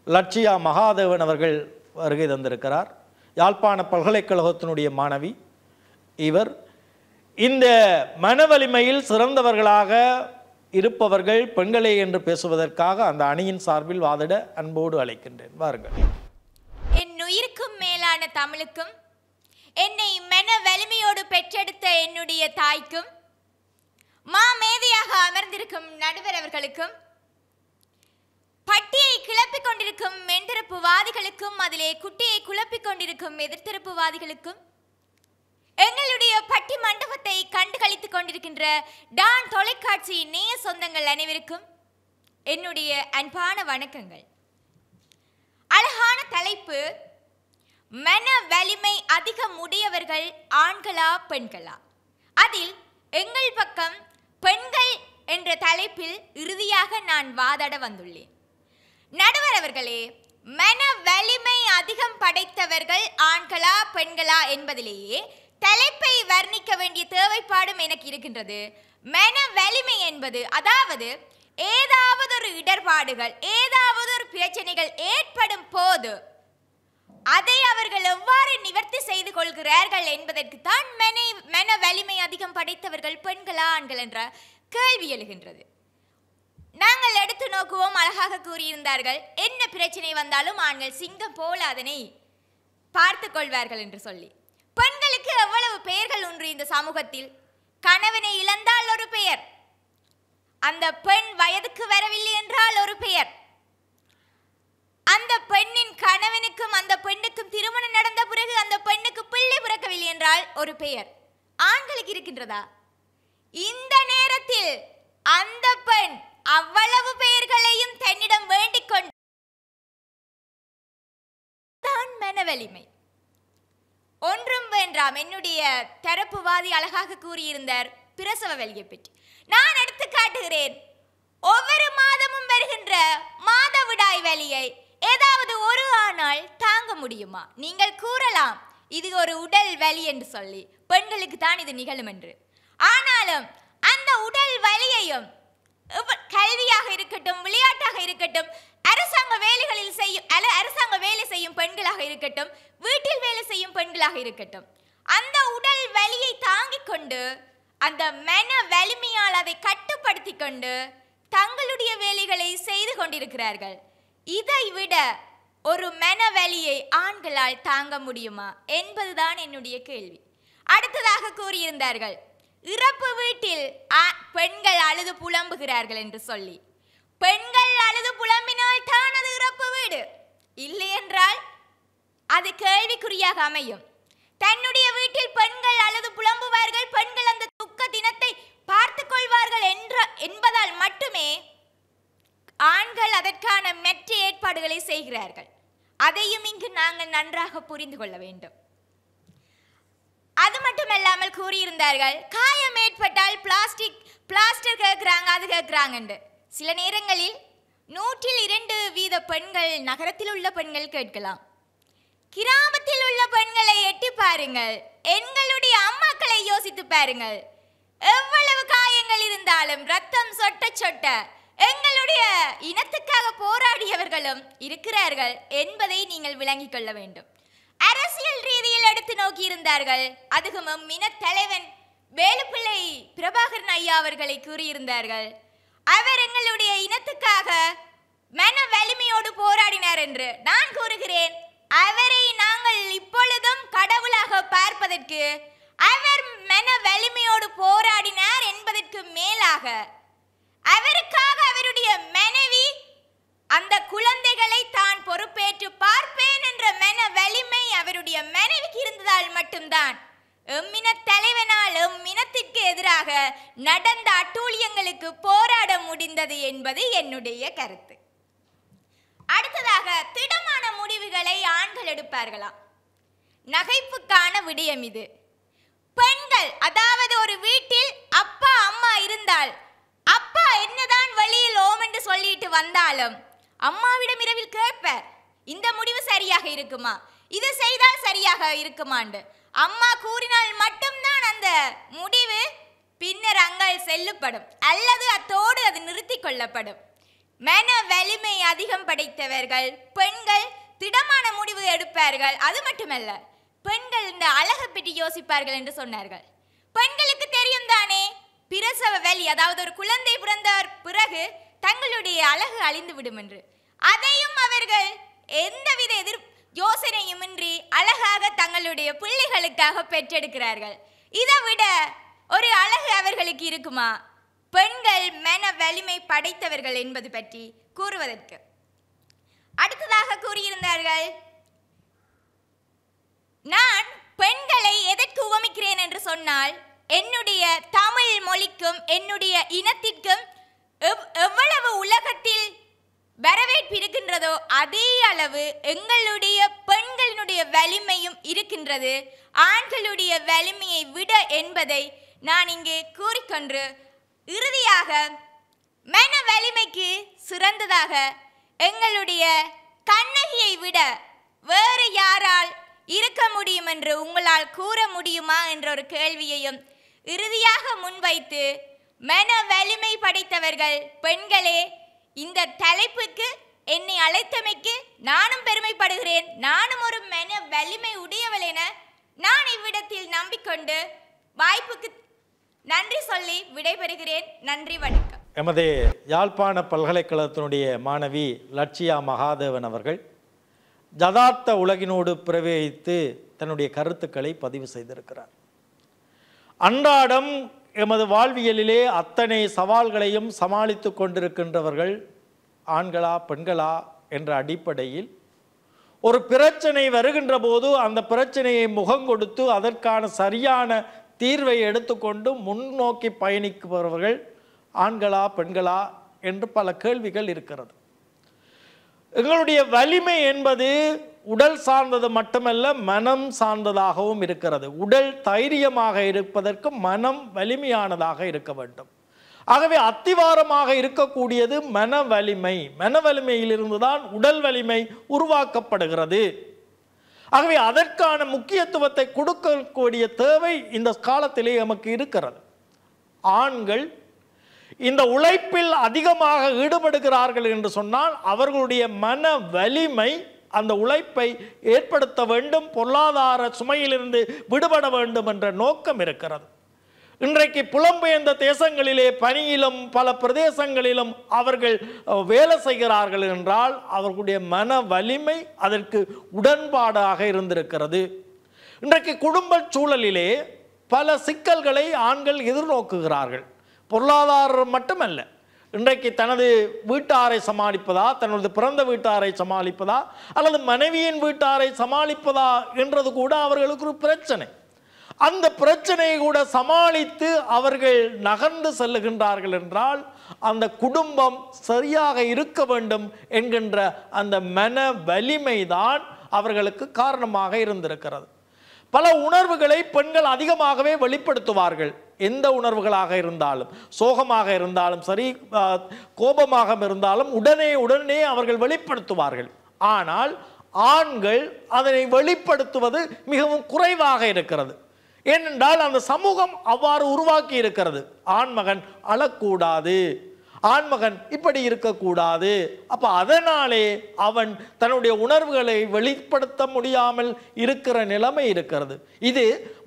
லட்சியா மகாதேவன் அவர்கள் வருகை தந்திருக்கிறார். யாழ்ப்பாண பல்கலைக்கழகத்தினுடைய மாணவி இவர். இந்த மனவலிமையில் சிறந்தவர்களாக இருப்பவர்கள் பெண்களே என்று பேசுவதற்காக அந்த அணியின் சார்பில் வாதிட அன்போடு அழைக்கின்றேன். வாருங்கள். என் உயிருக்கும் மேலான தமிழுக்கும், என்னை மன வலிமையோடு பெற்றெடுத்த என்னுடைய தாய்க்கும், மாமேதையாக அமர்ந்திருக்கும் நடுவர் அவர்களுக்கும், பட்டியை கிளப்பிக் கொண்டிருக்கும் மென்தரப்புவாதிகளுக்கும், அதிலே குட்டியை குழப்பிக் கொண்டிருக்கும் எதிர்த்தரப்புவாதிகளுக்கும், எங்களுடைய பட்டி மண்டபத்தை கண்டுகளித்துக் கொண்டிருக்கின்ற டான் தொலைக்காட்சி நேய சொந்தங்கள் அனைவருக்கும் என்னுடைய அன்பான வணக்கங்கள். அழகான தலைப்பு, மன வலிமை அதிகம் உடையவர்கள் ஆண்களா பெண்களா? அதில் எங்கள் பக்கம் பெண்கள் என்ற தலைப்பில் இறுதியாக நான் வாதாட வந்துள்ளேன். நடுவர் அவர்களே, மன வலிமை அதிகம் படைத்தவர்கள் ஆண்களா பெண்களா என்பதிலேயே தலைப்பை வர்ணிக்க வேண்டிய தேவைப்பாடும் எனக்கு இருக்கின்றது. மன வலிமை என்பது, அதாவது ஏதாவது ஒரு இடர்பாடுகள், ஏதாவது ஒரு பிரச்சனைகள் ஏற்படும் போது அதை அவர்கள் எவ்வாறு நிவர்த்தி செய்து கொள்கிறார்கள் என்பதற்கு தான் மன வலிமை அதிகம் படைத்தவர்கள் பெண்களா ஆண்கள் என்ற கேள்வி எழுகின்றது. நாங்கள் எடுத்து நோக்குவோம். அழகாக கூறியிருந்தார்கள், என்ன பிரச்சனை வந்தாலும் ஆண்கள் சிங்கம் போல அதனை பார்த்து கொள்வார்கள் என்று சொல்லி. பெண்களுக்கு எவ்வளவு பெயர்கள் ஒன்று இந்த சமூகத்தில். கணவனை இழந்தால் ஒரு பெயர், அந்த பெண் வயதுக்கு வரவில்லை என்றால் ஒரு பெயர், அந்த பெண்ணின் கணவனுக்கும் அந்த பெண்ணுக்கும் திருமணம் நடந்த பிறகு அந்த பெண்ணுக்கு பிள்ளை பிறக்கவில்லை என்றால் ஒரு பெயர். ஆண்களுக்கு இருக்கின்றதா? இந்த நேரத்தில் அந்த பெண் அவ்வளவு பெயர்களையும் தன்னிடம் வேண்டிக் கொண்டு தான் மன வலிமை. ஒன்றும் வேண்டாம். என்னுடைய தரப்புவாதி அழகாக கூறியிருந்தார் பிரசவ வலியை பற்றி. நான் எடுத்து காட்டுகிறேன். ஒவ்வொரு மாதமும் வருகின்ற மாதவிடாய் வலியை ஏதாவது ஒரு ஆணால் தாங்க முடியுமா? நீங்கள் கூறலாம் இது ஒரு உடல் வலி என்று சொல்லி, பெண்களுக்கு தான் இது நிகழும் என்று. ஆனாலும் அந்த உடல் வலியையும் கல்வியாக இருக்கட்டும், விளையாட்டாக இருக்கட்டும், அரசாங்க வேலைகளில் செய்யும் அரசாங்க வேலை செய்யும் பெண்களாக இருக்கட்டும், வீட்டில் வேலை செய்யும் பெண்களாக இருக்கட்டும், அந்த உடல் வலியை தாங்கிக் கொண்டு அந்த மன வலிமையால் அதை கட்டுப்படுத்தி கொண்டு தங்களுடைய வேலைகளை செய்து கொண்டிருக்கிறார்கள். இதை விட ஒரு மனவலியை ஆண்களால் தாங்க முடியுமா என்பதுதான் என்னுடைய கேள்வி. அடுத்ததாக கூறியிருந்தார்கள், இறப்பு வீட்டில் பெண்கள் அழுது புலம்புகிறார்கள் என்று சொல்லி. பெண்கள் அழுது புலம்பினால் தான் அது இறப்பு வீடு, இல்லை என்றால் அது கேள்விக்குறியாக அமையும். தன்னுடைய வீட்டில் பெண்கள் அழுது புலம்புவார்கள், பெண்கள் அந்த துக்க தினத்தை பார்த்து கொள்வார்கள் என்பதால் மட்டுமே ஆண்கள் அதற்கான மற்ற ஏற்பாடுகளை செய்கிறார்கள். அதையும் இங்கு நாங்கள் நன்றாக புரிந்து கொள்ள வேண்டும். அது மட்டுமல்லாமல் கூறியிருந்தார்கள், காயம் ஏற்பட்டால் பிளாஸ்டர் கேட்குறாங்க, அது கேட்குறாங்கண்டு. சில நேரங்களில் 102% பெண்கள் நகரத்தில் உள்ள பெண்கள் கேட்கலாம். கிராமத்தில் உள்ள பெண்களை எட்டி பாருங்கள், எங்களுடைய அம்மாக்களை யோசித்து பாருங்கள். எவ்வளவு காயங்கள் இருந்தாலும் ரத்தம் சொட்ட சொட்ட எங்களுடைய இனத்துக்காக போராடியவர்களும் இருக்கிறார்கள் என்பதை நீங்கள் விளங்கிக் கொள்ள வேண்டும். அரசியல் ரீதியில் எடுத்து நோக்கி இருந்தார்கள். அதுவும் மின தலைவன் வேலுப்பிள்ளை பிரபாகரன் ஐயா அவர்களை கூறியிருந்தார்கள். அவர் எங்களுடைய இனத்துக்காக மன வலிமையோடு போராடினார் என்று. நான் கூறுகிறேன், அவரை நாங்கள் இப்பொழுதும் கடவுளாக பார்ப்பதற்கு, அவர் மன வலிமையோடு போராடினார் என்பதற்கு மேலாக அவருக்காக அவருடைய மனைவி அந்த குழந்தைகளை தான் பொறுப்பேற்று பார்ப்பேன் என்ற மன வலிமை அவருடைய மனைவிக்கு இருந்ததால் மட்டும்தான் எம்மின தலைவனால் எம்மினத்திற்கு எதிராக நடந்த அட்டூழியங்களுக்கு போராட முடிந்தது என்பது என்னுடைய கருத்து. அடுத்ததாக, திடமான முடிவுகளை ஆண்கள் எடுப்பார்களாம். நகைப்புக்கான விடயம் இது. பெண்கள், அதாவது ஒரு வீட்டில் அப்பா அம்மா இருந்தால், அப்பா என்னதான் வழியில் ஓம் என்று சொல்லிட்டு வந்தாலும் அம்மாவிடம் இரவில் கேட்பார், இந்த முடிவு சரியாக இருக்குமா, இது செய்தால் சரியாக இருக்குமாண்டு. அம்மா கூறினால் மட்டும்தான் அந்த முடிவு பின்னர் அங்கால் செல்லுப்படும், அல்லது அத்தோடு அது நிறுத்தி கொள்ளப்படும். மன வலிமை அதிகம் படைத்தவர்கள் பெண்கள் திடமான முடிவு எடுப்பார்கள். அது மட்டுமல்ல, பெண்கள் இந்த அழகை பற்றி யோசிப்பார்கள் என்று சொன்னார்கள். பெண்களுக்கு தெரியும் தானே, பிரசவ வலி, அதாவது ஒரு குழந்தை பிறந்த பிறகு தங்களுடைய அழகு அழிந்து விடும் என்று. அதையும் அவர்கள் எந்தவித யோசனையுமின்றி அழகாக தங்களுடைய பிள்ளைகளுக்காக பெற்றெடுக்கிறார்கள். இதை விட ஒரு அழகு அவர்களுக்கு இருக்குமா? பெண்கள் மன வலிமை படைத்தவர்கள் என்பது பற்றி கூறுவதற்கு. அடுத்ததாக கூறியிருந்தார்கள், நான் பெண்களை எதற்கு உவமிக்கிறேன் என்று சொன்னால், என்னுடைய தமிழ் மொழிக்கும் என்னுடைய இனத்திற்கும் எவ்வளவு உலகத்தில் வரவேற்பு இருக்கின்றதோ அதே அளவு எங்களுடைய பெண்களுடைய வலிமையும் இருக்கின்றது, ஆண்களுடைய வலிமையை விட என்பதை நான் இங்கே கூறிக்கொண்டு, இறுதியாக மன வலிமைக்கு சிறந்ததாக எங்களுடைய கண்ணகியை விட வேறு யாரால் இருக்க முடியும் என்று உங்களால் கூற முடியுமா என்ற ஒரு கேள்வியையும் இறுதியாக முன்வைத்து, மன வலிமை படைத்தவர்கள் பெண்களே, இந்த தலைப்புக்கு என்னை அழைத்தமைக்கு நானும் பெருமைப்படுகிறேன். நானும் ஒரு மன வலிமை உடையவள் என நான் இவ்விடத்தில் நம்பிக்கொண்டு வாய்ப்புக்கு நன்றி சொல்லி விடைபெறுகிறேன். நன்றி, வணக்கம். எமது யாழ்ப்பாண பல்கலைக்கழகத்தினுடைய மாணவி லட்சியா மகாதேவன் அவர்கள் யதார்த்த உலகினோடு பிரவேசித்து தன்னுடைய கருத்துக்களை பதிவு செய்திருக்கிறார். அன்றாடம் எமது வாழ்வியலிலே அத்தனை சவால்களையும் சமாளித்து கொண்டிருக்கின்றவர்கள் ஆண்களா பெண்களா என்ற அடிப்படையில் ஒரு பிரச்சனை வருகின்ற போது அந்த பிரச்சனையை முகம் கொடுத்து அதற்கான சரியான தீர்வை எடுத்துக்கொண்டு முன்னோக்கி பயணிப்பவர்கள் ஆண்களா பெண்களா என்று பல கேள்விகள் இருக்கிறது. எங்களுடைய வலிமை என்பது உடல் சார்ந்தது மட்டுமல்ல, மனம் சார்ந்ததாகவும் இருக்கிறது. உடல் தைரியமாக இருப்பதற்கு மனம் வலிமையானதாக இருக்க வேண்டும். ஆகவே அத்திவாரமாக இருக்கக்கூடியது மன வலிமை. மன வலிமையிலிருந்து தான் உடல் வலிமை உருவாக்கப்படுகிறது. ஆகவே அதற்கான முக்கியத்துவத்தை கொடுக்கக்கூடிய தேவை இந்த காலத்திலே நமக்கு இருக்கிறது. ஆண்கள் இந்த உழைப்பில் அதிகமாக ஈடுபடுகிறார்கள் என்று சொன்னால் அவர்களுடைய மன வலிமை அந்த உழைப்பை ஏற்படுத்த வேண்டும், பொருளாதார சுமையிலிருந்து விடுபட வேண்டும் என்ற நோக்கம் இருக்கிறது. இன்றைக்கு புலம்பெயர்ந்த தேசங்களிலே பணியிலும் பல பிரதேசங்களிலும் அவர்கள் வேலை செய்கிறார்கள் என்றால் அவர்களுடைய மன வலிமை அதற்கு உடன்பாடாக இருந்திருக்கிறது. இன்றைக்கு குடும்ப சூழலிலே பல சிக்கல்களை ஆண்கள் எதிர்நோக்குகிறார்கள். பொருளாதாரம் மட்டுமல்ல, இன்றைக்கு தனது வீட்டாரை சமாளிப்பதா, தனது பிறந்த வீட்டாரை சமாளிப்பதா, அல்லது மனைவியின் வீட்டாரை சமாளிப்பதா என்றது கூட அவர்களுக்கு ஒரு பிரச்சனை. அந்த பிரச்சனையை கூட சமாளித்து அவர்கள் நகர்ந்து செல்லுகின்றார்கள் என்றால் அந்த குடும்பம் சரியாக இருக்க வேண்டும் என்கின்ற அந்த மன வலிமைதான் அவர்களுக்கு காரணமாக இருந்திருக்கிறது. பல உணர்வுகளை பெண்கள் அதிகமாகவே வெளிப்படுத்துவார்கள். எந்த உணர்வுகளாக இருந்தாலும், சோகமாக இருந்தாலும் சரி, கோபமாக இருந்தாலும் உடனே அவர்கள் வெளிப்படுத்துவார்கள். ஆனால் ஆண்கள் அதனை வெளிப்படுத்துவது மிகவும் குறைவாக இருக்கிறது. ஏனென்றால் அந்த சமூகம் அவ்வாறு உருவாக்கி இருக்கிறது. ஆண்மகன் அழக்கூடாது, ஆண்மகன் இப்படி இருக்கக்கூடாது. அப்ப அதனாலே அவன் தன்னுடைய உணர்வுகளை வெளிப்படுத்த முடியாமல் இருக்கிற நிலைமை இருக்கிறது. இது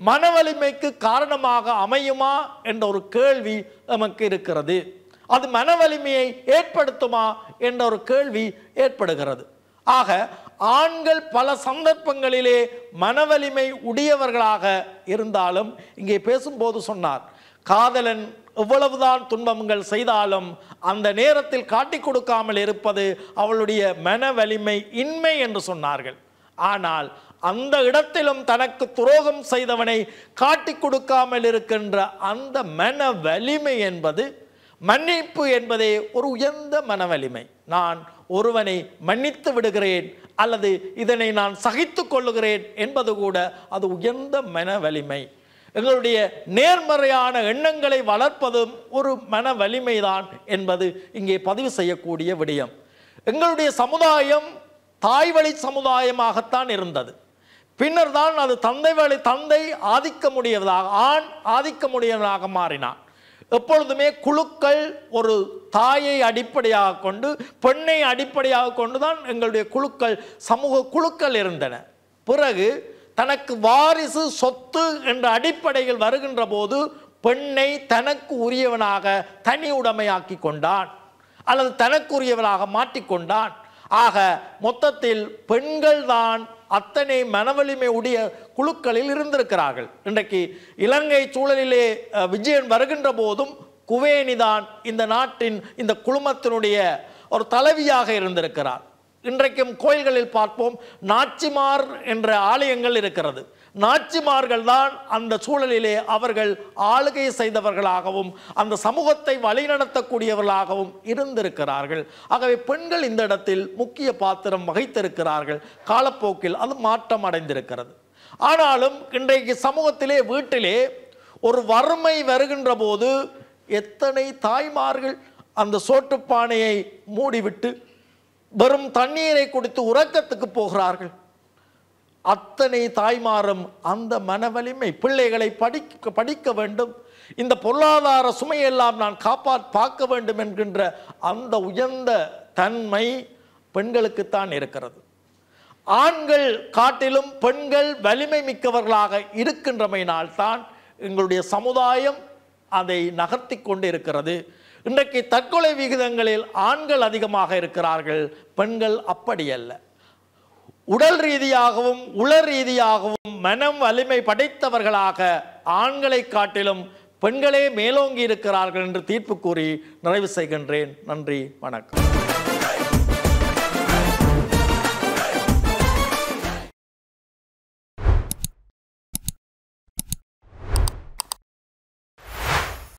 மன வலிமைக்கு காரணமாக அமையுமா என்ற ஒரு கேள்வி நமக்கு இருக்கிறது. அது மன வலிமையை ஏற்படுத்துமா என்ற ஒரு கேள்வி ஏற்படுகிறது. ஆக ஆண்கள் பல சந்தர்ப்பங்களிலே மனவலிமை உடையவர்களாக இருந்தாலும், இங்கே பேசும்போது சொன்னார், காதலன் எவ்வளவுதான் துன்பங்கள் செய்தாலும் அந்த நேரத்தில் காட்டிக் கொடுக்காமல் இருப்பது அவளுடைய மன வலிமை இன்மை என்று சொன்னார்கள். ஆனால் அந்த இடத்திலும் தனக்கு துரோகம் செய்தவனை காட்டிக் கொடுக்காமல் இருக்கின்ற அந்த மன வலிமை என்பது, மன்னிப்பு என்பதே ஒரு உயர்ந்த மன வலிமை. நான் ஒருவனை மன்னித்து விடுகிறேன் அல்லது இதனை நான் சகித்துக் கொள்ளுகிறேன் என்பது கூட அது உயர்ந்த மன வலிமை. எங்களுடைய நேர்மறையான எண்ணங்களை வளர்ப்பதும் ஒரு மன வலிமைதான் என்பது இங்கே பதிவு செய்யக்கூடிய விடயம். எங்களுடைய சமுதாயம் தாய் வழி சமுதாயமாகத்தான் இருந்தது. பின்னர் தான் அது தந்தை ஆதிக்க முடியவதாக, ஆண் ஆதிக்க முடியவதாக மாறினான். எப்பொழுதுமே குழுக்கள் ஒரு தாயை அடிப்படையாக கொண்டு, பெண்ணை அடிப்படையாக கொண்டுதான் எங்களுடைய குழுக்கள், சமூக குழுக்கள் இருந்தன. பிறகு தனக்கு வாரிசு சொத்து என்ற அடிப்படையில் வருகின்ற போது பெண்ணை தனக்கு உரியவனாக தனி உடைமையாக்கி கொண்டான் அல்லது தனக்குரியவனாக மாற்றிக்கொண்டான். ஆக மொத்தத்தில் பெண்கள் தான் அத்தனை மனவலிமை உடைய குழுக்களில் இருந்திருக்கிறார்கள். இன்றைக்கு இலங்கை சூழலிலே விஜயன் வருகின்ற போதும் குவேனிதான் இந்த நாட்டின் இந்த குழுமத்தினுடைய ஒரு தலைவியாக இருந்திருக்கிறார். இன்றைக்கும் கோயில்களில் பார்ப்போம், நாச்சிமார் என்ற ஆலயங்கள் இருக்கிறது. நாச்சிமார்கள் தான் அந்த சூழலிலே அவர்கள் ஆளுகை செய்தவர்களாகவும் அந்த சமூகத்தை வழிநடத்தக்கூடியவர்களாகவும் இருந்திருக்கிறார்கள். ஆகவே பெண்கள் இந்த இடத்தில் முக்கிய பாத்திரம் வகித்திருக்கிறார்கள். காலப்போக்கில் அது மாற்றம் அடைந்திருக்கிறது. ஆனாலும் இன்றைக்கு சமூகத்திலே, வீட்டிலே ஒரு வறுமை வருகின்ற போது எத்தனை தாய்மார்கள் அந்த சோற்றுப்பானையை மூடிவிட்டு வெறும் தண்ணீரை குடித்து உறக்கத்துக்கு போகிறார்கள். அத்தனை தாய்மாரும் அந்த மனவலிமை, பிள்ளைகளை படிக்க வேண்டும், இந்த பொருளாதார சுமையெல்லாம் நான் பார்க்க வேண்டும் என்கின்ற அந்த உயர்ந்த தன்மை பெண்களுக்குத்தான் இருக்கிறது. ஆண்கள் காட்டிலும் பெண்கள் வலிமை மிக்கவர்களாக இருக்கின்றமையினால்தான் எங்களுடைய சமுதாயம் அதை நகர்த்தி கொண்டு இருக்கிறது. இன்றைக்கு தற்கொலை விகிதங்களில் ஆண்கள் அதிகமாக இருக்கிறார்கள், பெண்கள் அப்படி அல்ல. உடல் ரீதியாகவும் உள ரீதியாகவும் மனம் வலிமை படைத்தவர்களாக ஆண்களை காட்டிலும் பெண்களே மேலோங்கி இருக்கிறார்கள் என்று தீர்ப்பு கூறி நிறைவு செய்கின்றேன். நன்றி, வணக்கம்.